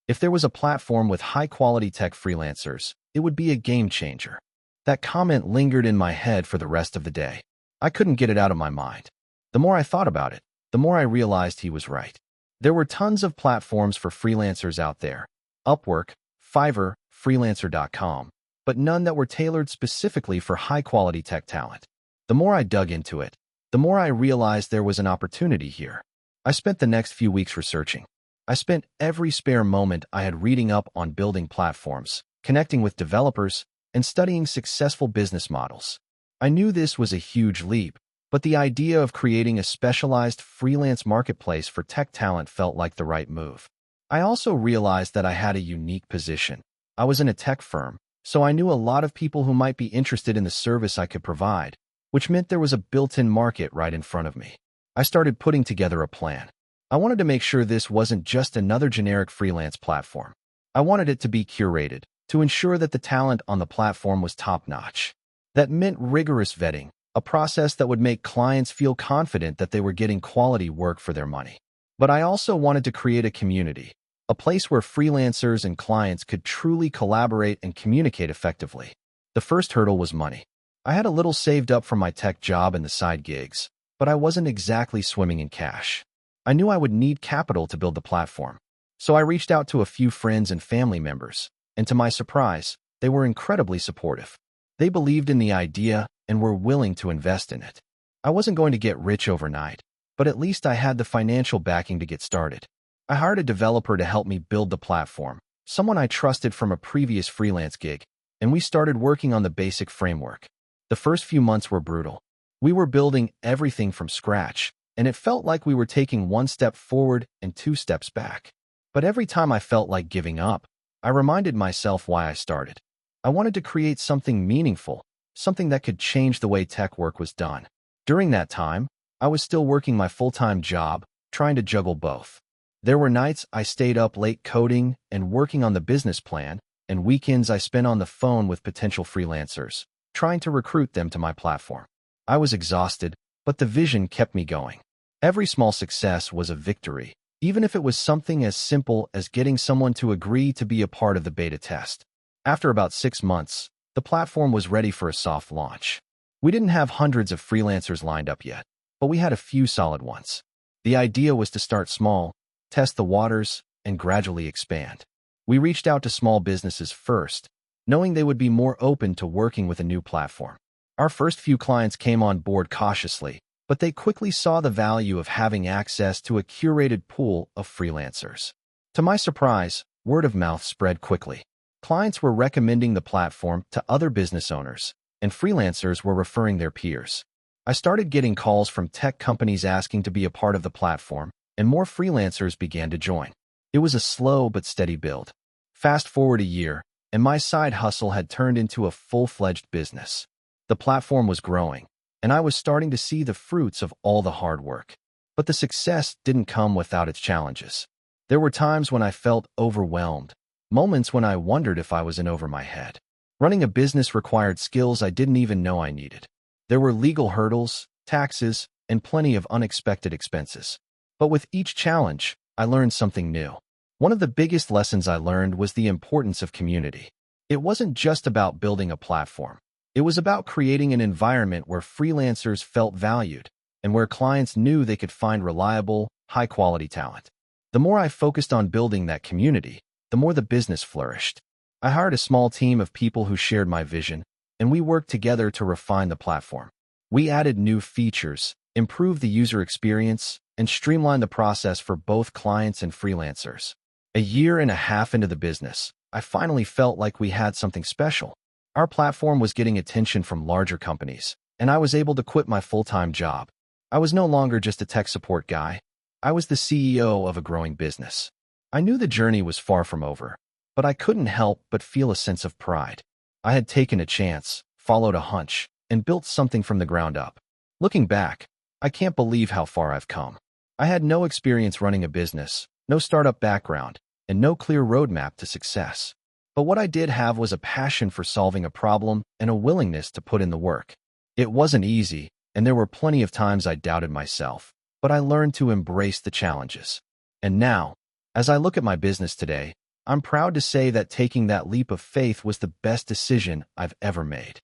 If there was a platform with high-quality tech freelancers, it would be a game changer. That comment lingered in my head for the rest of the day. I couldn't get it out of my mind. The more I thought about it, the more I realized he was right. There were tons of platforms for freelancers out there: Upwork, Fiverr, Freelancer.com, but none that were tailored specifically for high-quality tech talent. The more I dug into it, the more I realized there was an opportunity here. I spent the next few weeks researching. I spent every spare moment I had reading up on building platforms, connecting with developers, and studying successful business models. I knew this was a huge leap, but the idea of creating a specialized freelance marketplace for tech talent felt like the right move. I also realized that I had a unique position. I was in a tech firm, so I knew a lot of people who might be interested in the service I could provide, which meant there was a built-in market right in front of me. I started putting together a plan. I wanted to make sure this wasn't just another generic freelance platform. I wanted it to be curated, to ensure that the talent on the platform was top-notch. That meant rigorous vetting, a process that would make clients feel confident that they were getting quality work for their money. But I also wanted to create a community, a place where freelancers and clients could truly collaborate and communicate effectively. The first hurdle was money. I had a little saved up from my tech job and the side gigs, but I wasn't exactly swimming in cash. I knew I would need capital to build the platform. So I reached out to a few friends and family members, and to my surprise, they were incredibly supportive. They believed in the idea and were willing to invest in it. I wasn't going to get rich overnight, but at least I had the financial backing to get started. I hired a developer to help me build the platform, someone I trusted from a previous freelance gig, and we started working on the basic framework. The first few months were brutal. We were building everything from scratch, and it felt like we were taking one step forward and two steps back. But every time I felt like giving up, I reminded myself why I started. I wanted to create something meaningful, something that could change the way tech work was done. During that time, I was still working my full-time job, trying to juggle both. There were nights I stayed up late coding and working on the business plan, and weekends I spent on the phone with potential freelancers, trying to recruit them to my platform. I was exhausted, but the vision kept me going. Every small success was a victory, even if it was something as simple as getting someone to agree to be a part of the beta test. After about 6 months, the platform was ready for a soft launch. We didn't have hundreds of freelancers lined up yet, but we had a few solid ones. The idea was to start small, test the waters, and gradually expand. We reached out to small businesses first, knowing they would be more open to working with a new platform. Our first few clients came on board cautiously, but they quickly saw the value of having access to a curated pool of freelancers. To my surprise, word of mouth spread quickly. Clients were recommending the platform to other business owners, and freelancers were referring their peers. I started getting calls from tech companies asking to be a part of the platform, and more freelancers began to join. It was a slow but steady build. Fast forward a year, and my side hustle had turned into a full-fledged business. The platform was growing, and I was starting to see the fruits of all the hard work. But the success didn't come without its challenges. There were times when I felt overwhelmed, moments when I wondered if I was in over my head. Running a business required skills I didn't even know I needed. There were legal hurdles, taxes, and plenty of unexpected expenses. But with each challenge, I learned something new. One of the biggest lessons I learned was the importance of community. It wasn't just about building a platform. It was about creating an environment where freelancers felt valued and where clients knew they could find reliable, high-quality talent. The more I focused on building that community, the more the business flourished. I hired a small team of people who shared my vision, and we worked together to refine the platform. We added new features, improved the user experience, and streamlined the process for both clients and freelancers. A year and a half into the business, I finally felt like we had something special. Our platform was getting attention from larger companies, and I was able to quit my full-time job. I was no longer just a tech support guy. I was the CEO of a growing business. I knew the journey was far from over, but I couldn't help but feel a sense of pride. I had taken a chance, followed a hunch, and built something from the ground up. Looking back, I can't believe how far I've come. I had no experience running a business, no startup background, and no clear roadmap to success. But what I did have was a passion for solving a problem and a willingness to put in the work. It wasn't easy, and there were plenty of times I doubted myself, but I learned to embrace the challenges. And now, as I look at my business today, I'm proud to say that taking that leap of faith was the best decision I've ever made.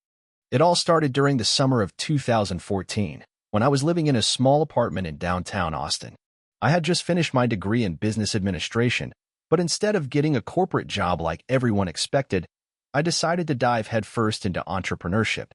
It all started during the summer of 2014, when I was living in a small apartment in downtown Austin. I had just finished my degree in business administration, but instead of getting a corporate job like everyone expected, I decided to dive headfirst into entrepreneurship.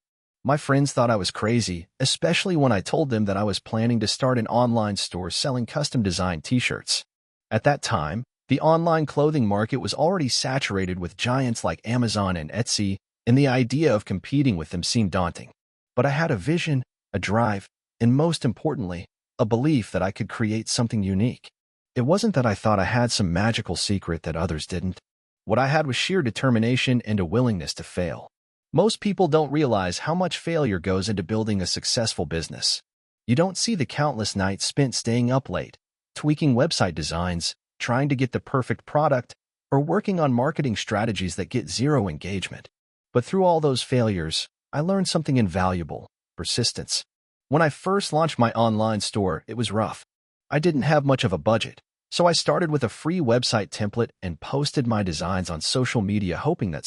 My friends thought I was crazy, especially when I told them that I was planning to start an online store selling custom-designed t-shirts. At that time, the online clothing market was already saturated with giants like Amazon and Etsy, and the idea of competing with them seemed daunting. But I had a vision, a drive, and most importantly, a belief that I could create something unique. It wasn't that I thought I had some magical secret that others didn't. What I had was sheer determination and a willingness to fail. Most people don't realize how much failure goes into building a successful business. You don't see the countless nights spent staying up late, tweaking website designs, trying to get the perfect product, or working on marketing strategies that get zero engagement. But through all those failures, I learned something invaluable: persistence. When I first launched my online store, it was rough. I didn't have much of a budget, so I started with a free website template and posted my designs on social media hoping that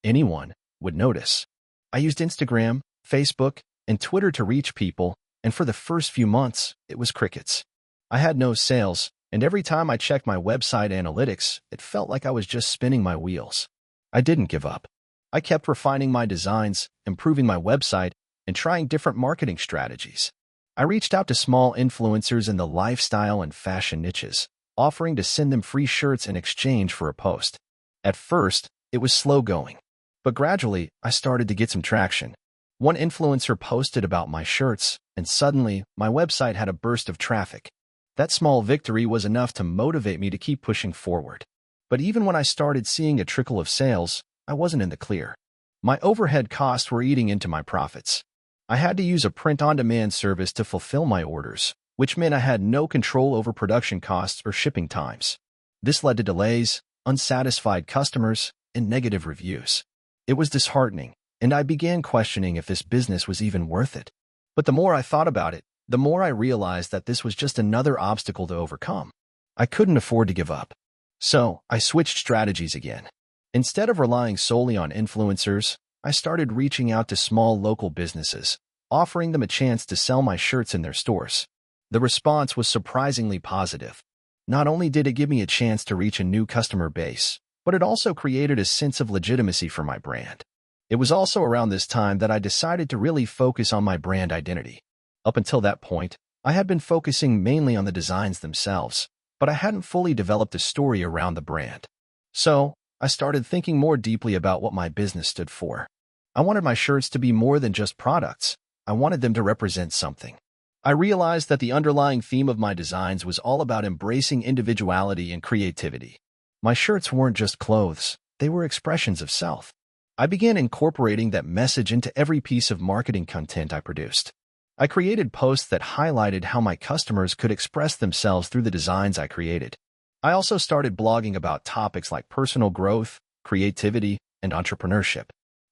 anyone, would notice. I used Instagram, Facebook, and Twitter to reach people, and for the first few months, it was crickets. I had no sales, and every time I checked my website analytics, it felt like I was just spinning my wheels. I didn't give up. I kept refining my designs, improving my website, and trying different marketing strategies. I reached out to small influencers in the lifestyle and fashion niches, offering to send them free shirts in exchange for a post. At first, it was slow going, but gradually, I started to get some traction. One influencer posted about my shirts, and suddenly, my website had a burst of traffic. That small victory was enough to motivate me to keep pushing forward. But even when I started seeing a trickle of sales, I wasn't in the clear. My overhead costs were eating into my profits. I had to use a print-on-demand service to fulfill my orders, which meant I had no control over production costs or shipping times. This led to delays, unsatisfied customers, and negative reviews. It was disheartening, and I began questioning if this business was even worth it. But the more I thought about it, the more I realized that this was just another obstacle to overcome. I couldn't afford to give up. So, I switched strategies again. Instead of relying solely on influencers, I started reaching out to small local businesses, offering them a chance to sell my shirts in their stores. The response was surprisingly positive. Not only did it give me a chance to reach a new customer base, but it also created a sense of legitimacy for my brand. It was also around this time that I decided to really focus on my brand identity. Up until that point, I had been focusing mainly on the designs themselves, but I hadn't fully developed a story around the brand. So, I started thinking more deeply about what my business stood for. I wanted my shirts to be more than just products. I wanted them to represent something. I realized that the underlying theme of my designs was all about embracing individuality and creativity. My shirts weren't just clothes, they were expressions of self. I began incorporating that message into every piece of marketing content I produced. I created posts that highlighted how my customers could express themselves through the designs I created. I also started blogging about topics like personal growth, creativity, and entrepreneurship.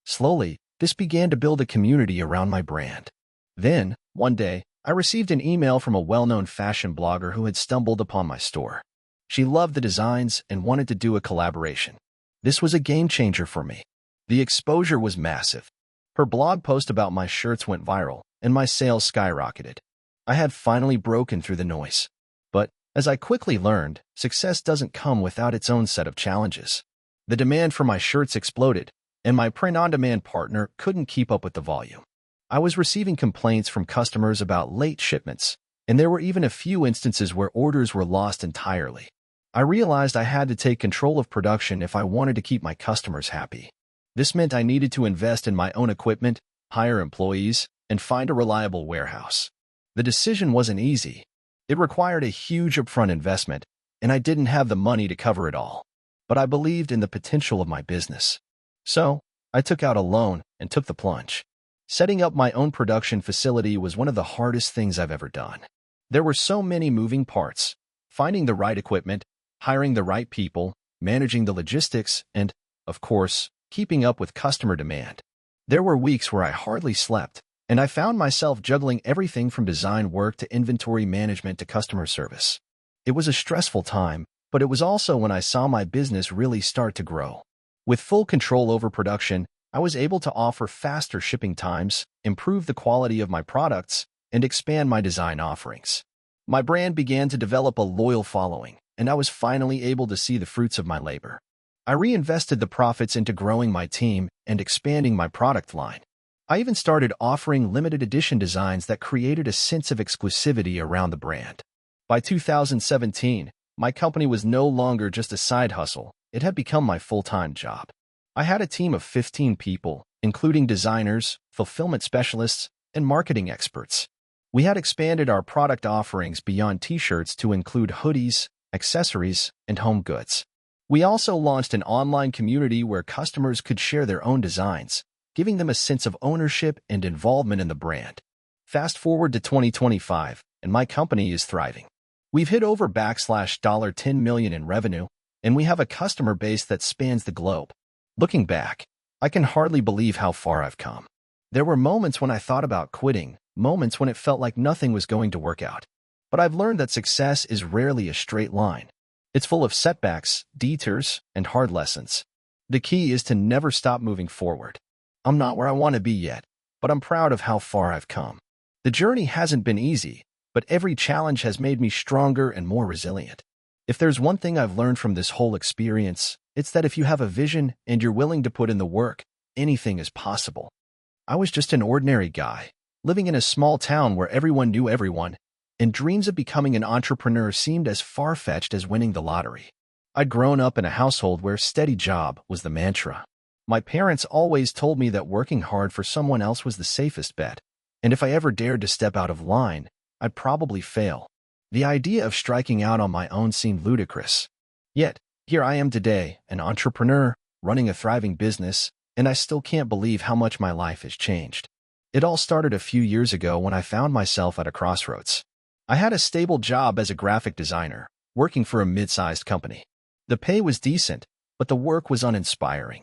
Slowly, this began to build a community around my brand. Then, one day, I received an email from a well-known fashion blogger who had stumbled upon my store. She loved the designs and wanted to do a collaboration. This was a game changer for me. The exposure was massive. Her blog post about my shirts went viral, and my sales skyrocketed. I had finally broken through the noise. But, as I quickly learned, success doesn't come without its own set of challenges. The demand for my shirts exploded, and my print-on-demand partner couldn't keep up with the volume. I was receiving complaints from customers about late shipments, and there were even a few instances where orders were lost entirely. I realized I had to take control of production if I wanted to keep my customers happy. This meant I needed to invest in my own equipment, hire employees, and find a reliable warehouse. The decision wasn't easy. It required a huge upfront investment, and I didn't have the money to cover it all. But I believed in the potential of my business. So, I took out a loan and took the plunge. Setting up my own production facility was one of the hardest things I've ever done. There were so many moving parts: finding the right equipment, hiring the right people, managing the logistics, and, of course, keeping up with customer demand. There were weeks where I hardly slept, and I found myself juggling everything from design work to inventory management to customer service. It was a stressful time, but it was also when I saw my business really start to grow. With full control over production, I was able to offer faster shipping times, improve the quality of my products, and expand my design offerings. My brand began to develop a loyal following, and I was finally able to see the fruits of my labor. I reinvested the profits into growing my team and expanding my product line. I even started offering limited edition designs that created a sense of exclusivity around the brand. By 2017, my company was no longer just a side hustle. It had become my full-time job. I had a team of 15 people, including designers, fulfillment specialists, and marketing experts. We had expanded our product offerings beyond t-shirts to include hoodies, accessories, and home goods. We also launched an online community where customers could share their own designs, giving them a sense of ownership and involvement in the brand. Fast forward to 2025, and my company is thriving. We've hit over $10 million in revenue, and we have a customer base that spans the globe. Looking back, I can hardly believe how far I've come. There were moments when I thought about quitting, moments when it felt like nothing was going to work out. But I've learned that success is rarely a straight line. It's full of setbacks, detours, and hard lessons. The key is to never stop moving forward. I'm not where I want to be yet, but I'm proud of how far I've come. The journey hasn't been easy, but every challenge has made me stronger and more resilient. If there's one thing I've learned from this whole experience, it's that if you have a vision and you're willing to put in the work, anything is possible. I was just an ordinary guy, living in a small town where everyone knew everyone, and dreams of becoming an entrepreneur seemed as far-fetched as winning the lottery. I'd grown up in a household where steady job was the mantra. My parents always told me that working hard for someone else was the safest bet, and if I ever dared to step out of line, I'd probably fail. The idea of striking out on my own seemed ludicrous. Yet, here I am today, an entrepreneur, running a thriving business, and I still can't believe how much my life has changed. It all started a few years ago when I found myself at a crossroads. I had a stable job as a graphic designer, working for a mid-sized company. The pay was decent, but the work was uninspiring.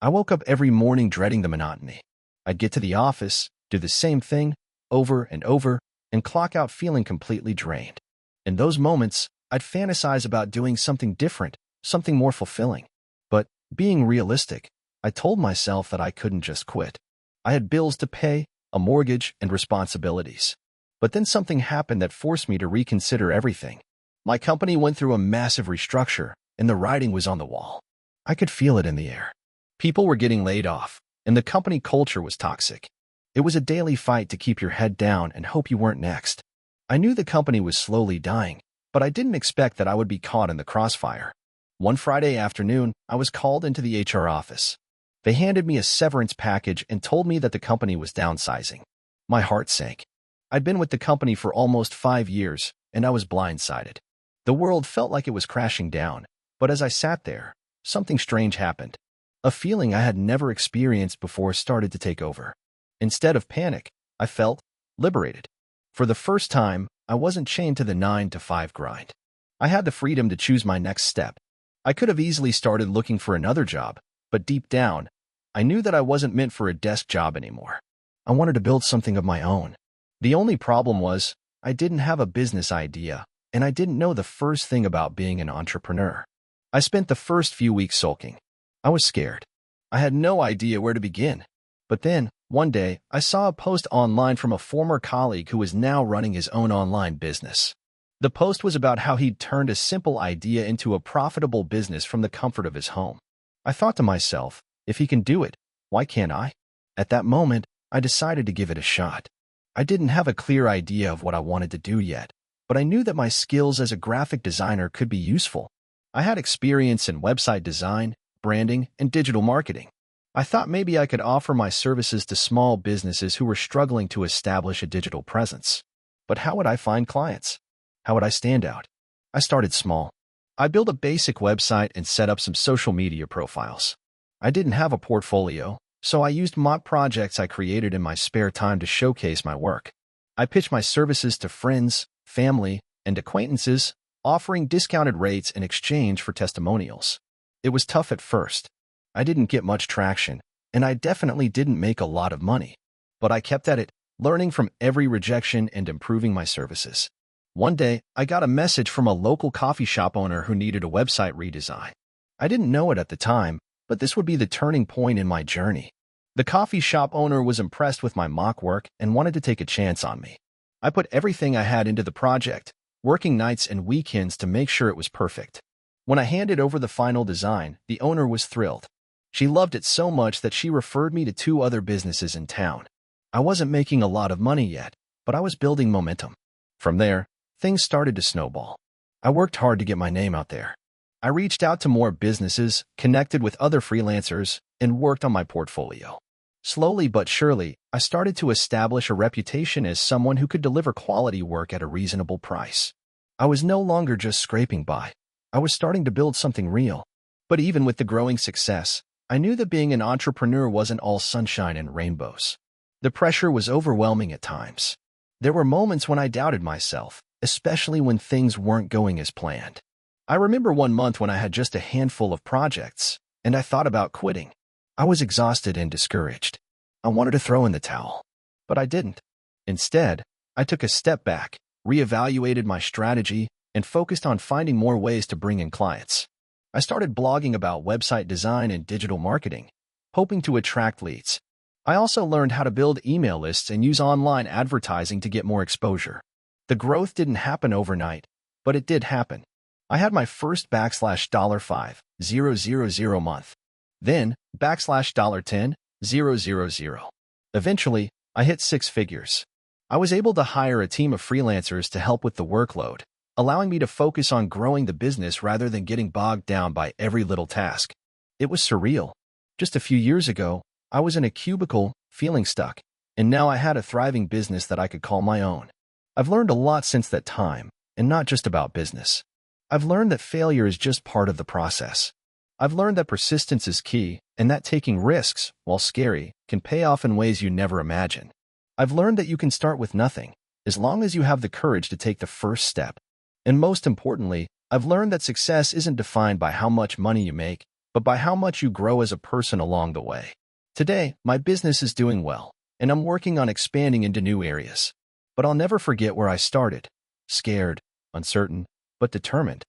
I woke up every morning dreading the monotony. I'd get to the office, do the same thing, over and over, and clock out feeling completely drained. In those moments, I'd fantasize about doing something different, something more fulfilling. But, being realistic, I told myself that I couldn't just quit. I had bills to pay, a mortgage, and responsibilities. But then something happened that forced me to reconsider everything. My company went through a massive restructure, and the writing was on the wall. I could feel it in the air. People were getting laid off, and the company culture was toxic. It was a daily fight to keep your head down and hope you weren't next. I knew the company was slowly dying, but I didn't expect that I would be caught in the crossfire. One Friday afternoon, I was called into the HR office. They handed me a severance package and told me that the company was downsizing. My heart sank. I'd been with the company for almost 5 years, and I was blindsided. The world felt like it was crashing down, but as I sat there, something strange happened. A feeling I had never experienced before started to take over. Instead of panic, I felt liberated. For the first time, I wasn't chained to the 9-to-5 grind. I had the freedom to choose my next step. I could have easily started looking for another job, but deep down, I knew that I wasn't meant for a desk job anymore. I wanted to build something of my own. The only problem was, I didn't have a business idea, and I didn't know the first thing about being an entrepreneur. I spent the first few weeks sulking. I was scared. I had no idea where to begin. But then, one day, I saw a post online from a former colleague who was now running his own online business. The post was about how he'd turned a simple idea into a profitable business from the comfort of his home. I thought to myself, if he can do it, why can't I? At that moment, I decided to give it a shot. I didn't have a clear idea of what I wanted to do yet, but I knew that my skills as a graphic designer could be useful. I had experience in website design, branding, and digital marketing. I thought maybe I could offer my services to small businesses who were struggling to establish a digital presence. But how would I find clients? How would I stand out? I started small. I built a basic website and set up some social media profiles. I didn't have a portfolio, so I used mock projects I created in my spare time to showcase my work. I pitched my services to friends, family, and acquaintances, offering discounted rates in exchange for testimonials. It was tough at first. I didn't get much traction, and I definitely didn't make a lot of money. But I kept at it, learning from every rejection and improving my services. One day, I got a message from a local coffee shop owner who needed a website redesign. I didn't know it at the time, but this would be the turning point in my journey. The coffee shop owner was impressed with my mock work and wanted to take a chance on me. I put everything I had into the project, working nights and weekends to make sure it was perfect. When I handed over the final design, the owner was thrilled. She loved it so much that she referred me to 2 other businesses in town. I wasn't making a lot of money yet, but I was building momentum. From there, things started to snowball. I worked hard to get my name out there. I reached out to more businesses, connected with other freelancers, and worked on my portfolio. Slowly but surely, I started to establish a reputation as someone who could deliver quality work at a reasonable price. I was no longer just scraping by. I was starting to build something real. But even with the growing success, I knew that being an entrepreneur wasn't all sunshine and rainbows. The pressure was overwhelming at times. There were moments when I doubted myself, especially when things weren't going as planned. I remember one month when I had just a handful of projects, and I thought about quitting. I was exhausted and discouraged. I wanted to throw in the towel, but I didn't. Instead, I took a step back, reevaluated my strategy, and focused on finding more ways to bring in clients. I started blogging about website design and digital marketing, hoping to attract leads. I also learned how to build email lists and use online advertising to get more exposure. The growth didn't happen overnight, but it did happen. I had my first $5,000 month. Then $10,000. Eventually, I hit six figures. I was able to hire a team of freelancers to help with the workload, allowing me to focus on growing the business rather than getting bogged down by every little task. It was surreal. Just a few years ago, I was in a cubicle, feeling stuck, and now I had a thriving business that I could call my own. I've learned a lot since that time, and not just about business. I've learned that failure is just part of the process. I've learned that persistence is key, and that taking risks, while scary, can pay off in ways you never imagined. I've learned that you can start with nothing, as long as you have the courage to take the first step. And most importantly, I've learned that success isn't defined by how much money you make, but by how much you grow as a person along the way. Today, my business is doing well, and I'm working on expanding into new areas. But I'll never forget where I started. Scared, uncertain, but determined.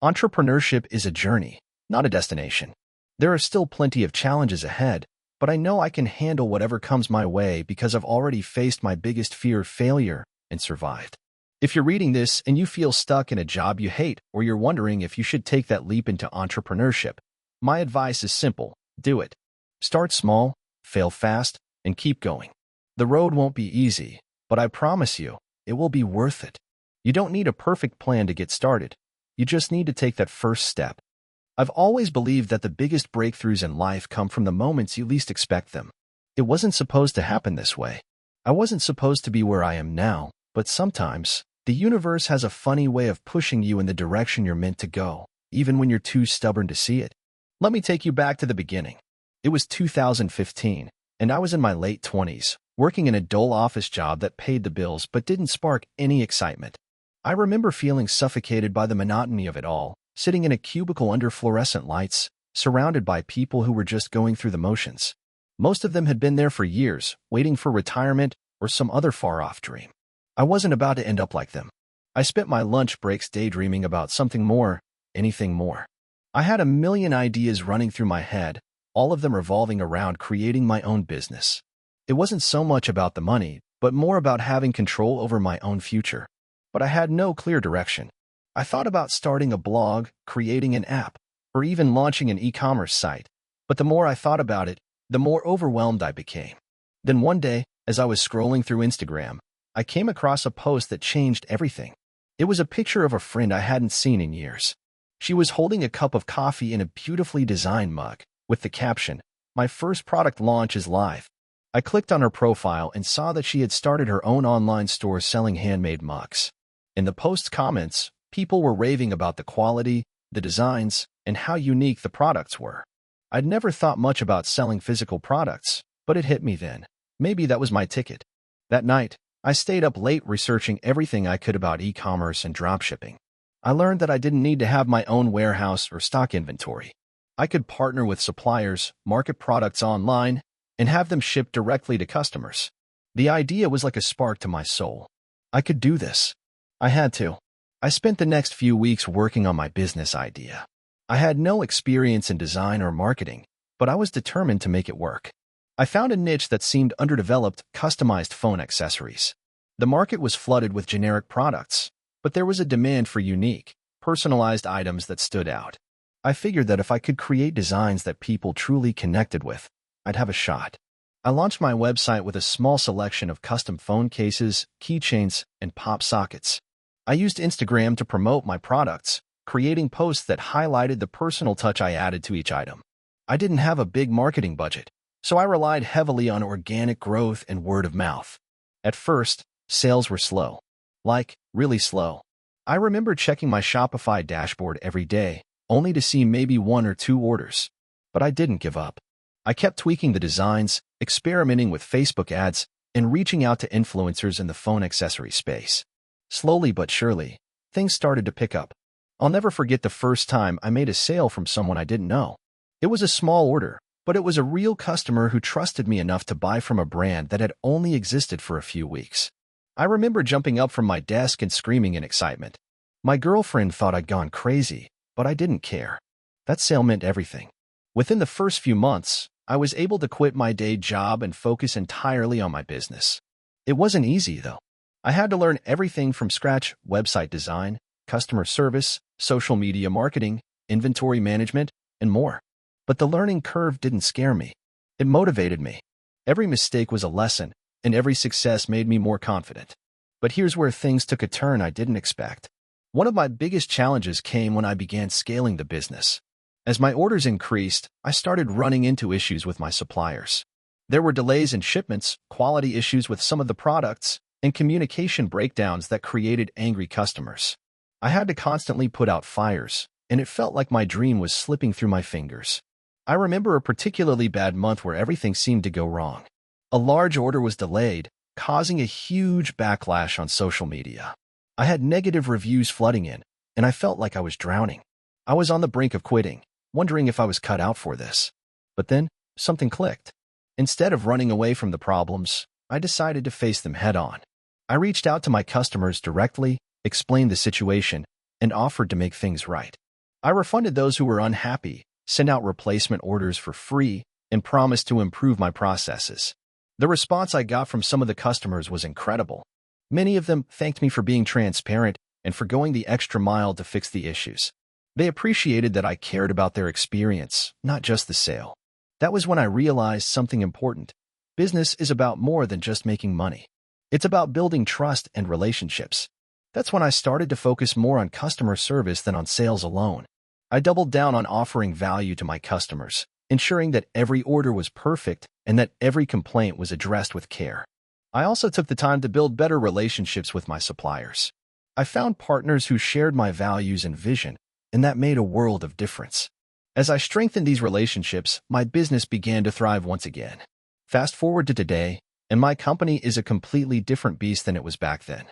Entrepreneurship is a journey, not a destination. There are still plenty of challenges ahead, but I know I can handle whatever comes my way because I've already faced my biggest fear, failure, and survived. If you're reading this and you feel stuck in a job you hate, or you're wondering if you should take that leap into entrepreneurship, my advice is simple: do it. Start small, fail fast, and keep going. The road won't be easy, but I promise you, it will be worth it. You don't need a perfect plan to get started. You just need to take that first step. I've always believed that the biggest breakthroughs in life come from the moments you least expect them. It wasn't supposed to happen this way. I wasn't supposed to be where I am now, but sometimes, the universe has a funny way of pushing you in the direction you're meant to go, even when you're too stubborn to see it. Let me take you back to the beginning. It was 2015, and I was in my late 20s, working in a dull office job that paid the bills but didn't spark any excitement. I remember feeling suffocated by the monotony of it all, sitting in a cubicle under fluorescent lights, surrounded by people who were just going through the motions. Most of them had been there for years, waiting for retirement or some other far-off dream. I wasn't about to end up like them. I spent my lunch breaks daydreaming about something more, anything more. I had a million ideas running through my head, all of them revolving around creating my own business. It wasn't so much about the money, but more about having control over my own future. But I had no clear direction. I thought about starting a blog, creating an app, or even launching an e-commerce site. But the more I thought about it, the more overwhelmed I became. Then one day, as I was scrolling through Instagram, I came across a post that changed everything. It was a picture of a friend I hadn't seen in years. She was holding a cup of coffee in a beautifully designed mug, with the caption, "My first product launch is live." I clicked on her profile and saw that she had started her own online store selling handmade mugs. In the post's comments, people were raving about the quality, the designs, and how unique the products were. I'd never thought much about selling physical products, but it hit me then. Maybe that was my ticket. That night, I stayed up late researching everything I could about e-commerce and dropshipping. I learned that I didn't need to have my own warehouse or stock inventory. I could partner with suppliers, market products online, and have them shipped directly to customers. The idea was like a spark to my soul. I could do this. I had to. I spent the next few weeks working on my business idea. I had no experience in design or marketing, but I was determined to make it work. I found a niche that seemed underdeveloped: customized phone accessories. The market was flooded with generic products, but there was a demand for unique, personalized items that stood out. I figured that if I could create designs that people truly connected with, I'd have a shot. I launched my website with a small selection of custom phone cases, keychains, and pop sockets. I used Instagram to promote my products, creating posts that highlighted the personal touch I added to each item. I didn't have a big marketing budget, so I relied heavily on organic growth and word of mouth. At first, sales were slow. Like, really slow. I remember checking my Shopify dashboard every day, only to see maybe 1 or 2 orders. But I didn't give up. I kept tweaking the designs, experimenting with Facebook ads, and reaching out to influencers in the phone accessory space. Slowly but surely, things started to pick up. I'll never forget the first time I made a sale from someone I didn't know. It was a small order, but it was a real customer who trusted me enough to buy from a brand that had only existed for a few weeks. I remember jumping up from my desk and screaming in excitement. My girlfriend thought I'd gone crazy, but I didn't care. That sale meant everything. Within the first few months, I was able to quit my day job and focus entirely on my business. It wasn't easy, though. I had to learn everything from scratch: website design, customer service, social media marketing, inventory management, and more. But the learning curve didn't scare me. It motivated me. Every mistake was a lesson, and every success made me more confident. But here's where things took a turn I didn't expect. One of my biggest challenges came when I began scaling the business. As my orders increased, I started running into issues with my suppliers. There were delays in shipments, quality issues with some of the products, and communication breakdowns that created angry customers. I had to constantly put out fires, and it felt like my dream was slipping through my fingers. I remember a particularly bad month where everything seemed to go wrong. A large order was delayed, causing a huge backlash on social media. I had negative reviews flooding in, and I felt like I was drowning. I was on the brink of quitting, wondering if I was cut out for this. But then, something clicked. Instead of running away from the problems, I decided to face them head-on. I reached out to my customers directly, explained the situation, and offered to make things right. I refunded those who were unhappy, sent out replacement orders for free, and promised to improve my processes. The response I got from some of the customers was incredible. Many of them thanked me for being transparent and for going the extra mile to fix the issues. They appreciated that I cared about their experience, not just the sale. That was when I realized something important. Business is about more than just making money. It's about building trust and relationships. That's when I started to focus more on customer service than on sales alone. I doubled down on offering value to my customers, ensuring that every order was perfect and that every complaint was addressed with care. I also took the time to build better relationships with my suppliers. I found partners who shared my values and vision, and that made a world of difference. As I strengthened these relationships, my business began to thrive once again. Fast forward to today, and my company is a completely different beast than it was back then.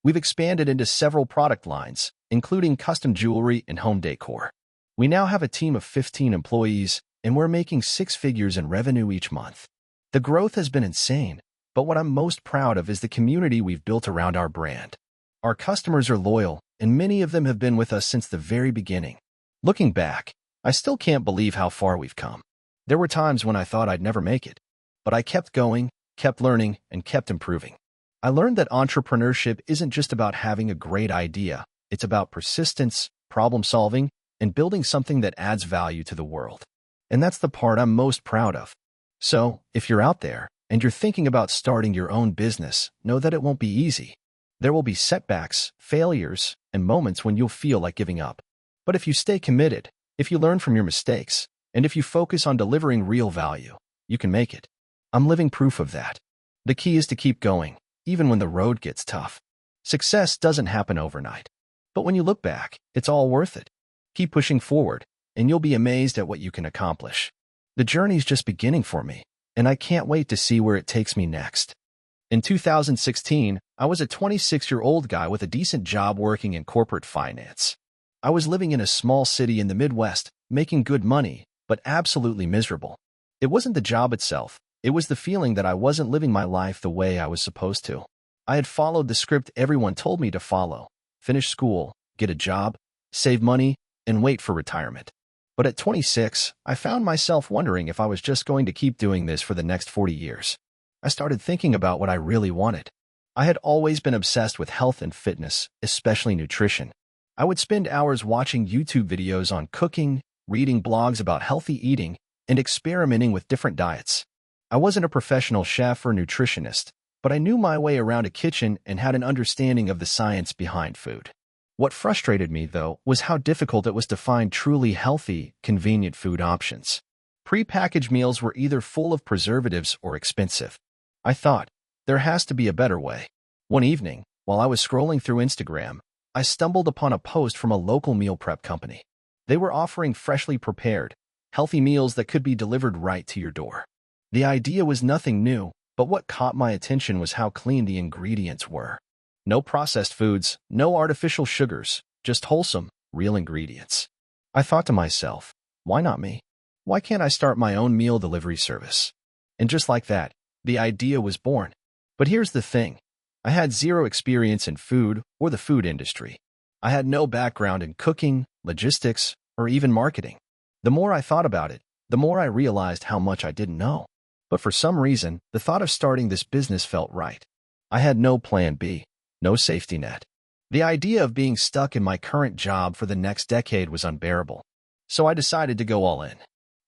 We've expanded into several product lines, including custom jewelry and home decor. We now have a team of 15 employees, and we're making six figures in revenue each month. The growth has been insane, but what I'm most proud of is the community we've built around our brand. Our customers are loyal, and many of them have been with us since the very beginning. Looking back, I still can't believe how far we've come. There were times when I thought I'd never make it, but I kept going, kept learning, and kept improving. I learned that entrepreneurship isn't just about having a great idea. It's about persistence, problem solving, and building something that adds value to the world. And that's the part I'm most proud of. So, if you're out there and you're thinking about starting your own business, know that it won't be easy. There will be setbacks, failures, and moments when you'll feel like giving up. But if you stay committed, if you learn from your mistakes, and if you focus on delivering real value, you can make it. I'm living proof of that. The key is to keep going, even when the road gets tough. Success doesn't happen overnight. But when you look back, it's all worth it. Keep pushing forward, and you'll be amazed at what you can accomplish. The journey's just beginning for me, and I can't wait to see where it takes me next. In 2016, I was a 26-year-old guy with a decent job working in corporate finance. I was living in a small city in the Midwest, making good money, but absolutely miserable. It wasn't the job itself. It was the feeling that I wasn't living my life the way I was supposed to. I had followed the script everyone told me to follow: finish school, get a job, save money, and wait for retirement. But at 26, I found myself wondering if I was just going to keep doing this for the next 40 years. I started thinking about what I really wanted. I had always been obsessed with health and fitness, especially nutrition. I would spend hours watching YouTube videos on cooking, reading blogs about healthy eating, and experimenting with different diets. I wasn't a professional chef or nutritionist, but I knew my way around a kitchen and had an understanding of the science behind food. What frustrated me, though, was how difficult it was to find truly healthy, convenient food options. Pre-packaged meals were either full of preservatives or expensive. I thought, there has to be a better way. One evening, while I was scrolling through Instagram, I stumbled upon a post from a local meal prep company. They were offering freshly prepared, healthy meals that could be delivered right to your door. The idea was nothing new, but what caught my attention was how clean the ingredients were. No processed foods, no artificial sugars, just wholesome, real ingredients. I thought to myself, why not me? Why can't I start my own meal delivery service? And just like that, the idea was born. But here's the thing. I had zero experience in food or the food industry. I had no background in cooking, logistics, or even marketing. The more I thought about it, the more I realized how much I didn't know. But for some reason, the thought of starting this business felt right. I had no plan B, no safety net. The idea of being stuck in my current job for the next decade was unbearable. So I decided to go all in.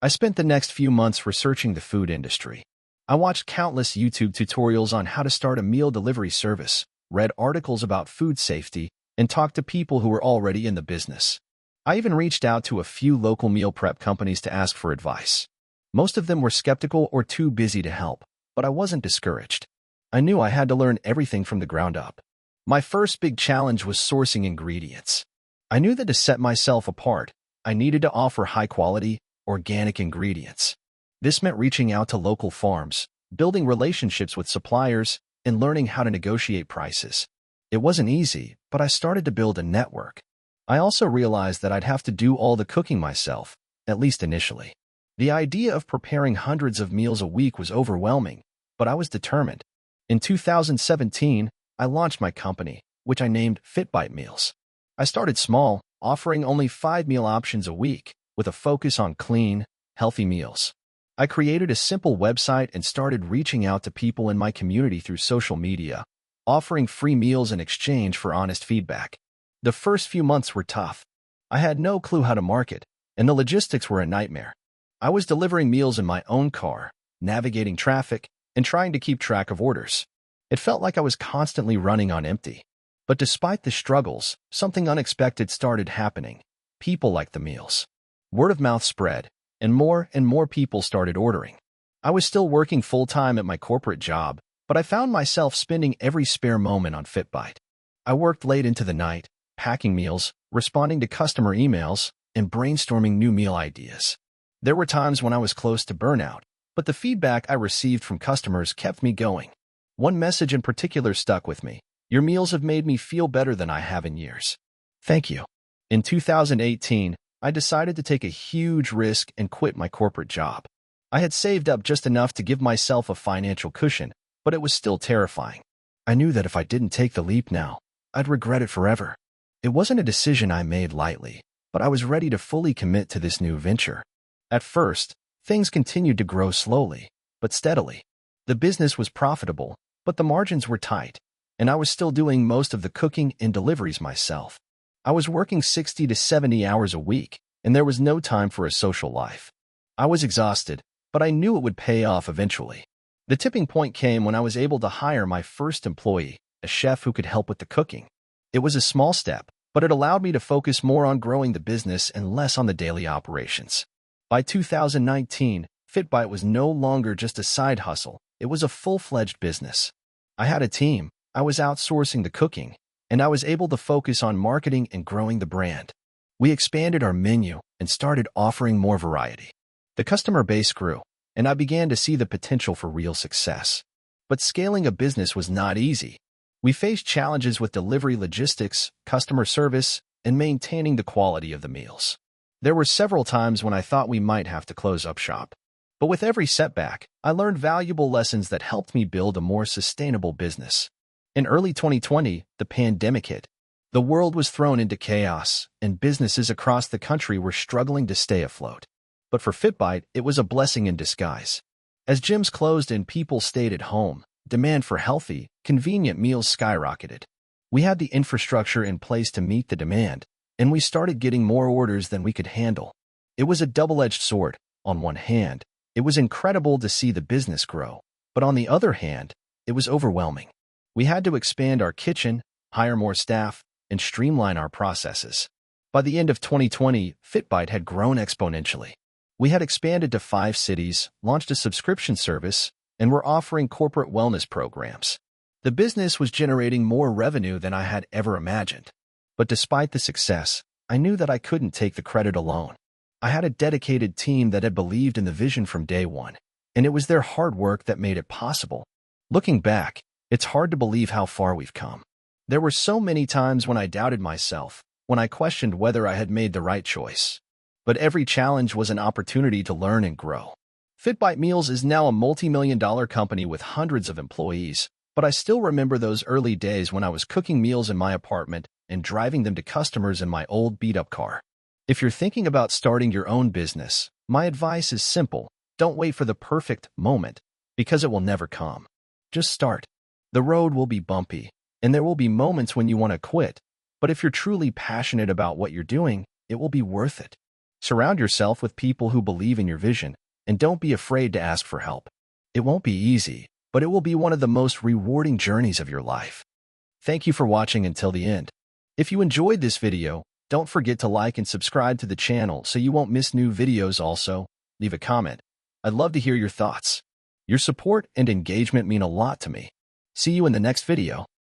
I spent the next few months researching the food industry. I watched countless YouTube tutorials on how to start a meal delivery service, read articles about food safety, and talked to people who were already in the business. I even reached out to a few local meal prep companies to ask for advice. Most of them were skeptical or too busy to help, but I wasn't discouraged. I knew I had to learn everything from the ground up. My first big challenge was sourcing ingredients. I knew that to set myself apart, I needed to offer high-quality, organic ingredients. This meant reaching out to local farms, building relationships with suppliers, and learning how to negotiate prices. It wasn't easy, but I started to build a network. I also realized that I'd have to do all the cooking myself, at least initially. The idea of preparing hundreds of meals a week was overwhelming, but I was determined. In 2017, I launched my company, which I named FitBite Meals. I started small, offering only 5 meal options a week, with a focus on clean, healthy meals. I created a simple website and started reaching out to people in my community through social media, offering free meals in exchange for honest feedback. The first few months were tough. I had no clue how to market, and the logistics were a nightmare. I was delivering meals in my own car, navigating traffic, and trying to keep track of orders. It felt like I was constantly running on empty. But despite the struggles, something unexpected started happening. People liked the meals. Word of mouth spread, and more people started ordering. I was still working full-time at my corporate job, but I found myself spending every spare moment on FitBite. I worked late into the night, packing meals, responding to customer emails, and brainstorming new meal ideas. There were times when I was close to burnout, but the feedback I received from customers kept me going. One message in particular stuck with me. Your meals have made me feel better than I have in years. Thank you. In 2018, I decided to take a huge risk and quit my corporate job. I had saved up just enough to give myself a financial cushion, but it was still terrifying. I knew that if I didn't take the leap now, I'd regret it forever. It wasn't a decision I made lightly, but I was ready to fully commit to this new venture. At first, things continued to grow slowly, but steadily. The business was profitable, but the margins were tight, and I was still doing most of the cooking and deliveries myself. I was working 60 to 70 hours a week, and there was no time for a social life. I was exhausted, but I knew it would pay off eventually. The tipping point came when I was able to hire my first employee, a chef who could help with the cooking. It was a small step, but it allowed me to focus more on growing the business and less on the daily operations. By 2019, FitBite was no longer just a side hustle, it was a full-fledged business. I had a team, I was outsourcing the cooking, and I was able to focus on marketing and growing the brand. We expanded our menu and started offering more variety. The customer base grew, and I began to see the potential for real success. But scaling a business was not easy. We faced challenges with delivery logistics, customer service, and maintaining the quality of the meals. There were several times when I thought we might have to close up shop. But with every setback, I learned valuable lessons that helped me build a more sustainable business. In early 2020, the pandemic hit. The world was thrown into chaos, and businesses across the country were struggling to stay afloat. But for FitBite, it was a blessing in disguise. As gyms closed and people stayed at home, demand for healthy, convenient meals skyrocketed. We had the infrastructure in place to meet the demand, and we started getting more orders than we could handle. It was a double-edged sword. On one hand, it was incredible to see the business grow, but on the other hand, it was overwhelming. We had to expand our kitchen, hire more staff, and streamline our processes. By the end of 2020, FitBite had grown exponentially. We had expanded to 5 cities, launched a subscription service, and were offering corporate wellness programs. The business was generating more revenue than I had ever imagined. But despite the success, I knew that I couldn't take the credit alone. I had a dedicated team that had believed in the vision from day one, and it was their hard work that made it possible. Looking back, it's hard to believe how far we've come. There were so many times when I doubted myself, when I questioned whether I had made the right choice. But every challenge was an opportunity to learn and grow. FitBite Meals is now a multi-million-dollar company with hundreds of employees, but I still remember those early days when I was cooking meals in my apartment and driving them to customers in my old beat-up car. If you're thinking about starting your own business, my advice is simple. Don't wait for the perfect moment, because it will never come. Just start. The road will be bumpy, and there will be moments when you want to quit, but if you're truly passionate about what you're doing, it will be worth it. Surround yourself with people who believe in your vision, and don't be afraid to ask for help. It won't be easy, but it will be one of the most rewarding journeys of your life. Thank you for watching until the end. If you enjoyed this video, don't forget to like and subscribe to the channel so you won't miss new videos. Also, leave a comment. I'd love to hear your thoughts. Your support and engagement mean a lot to me. See you in the next video.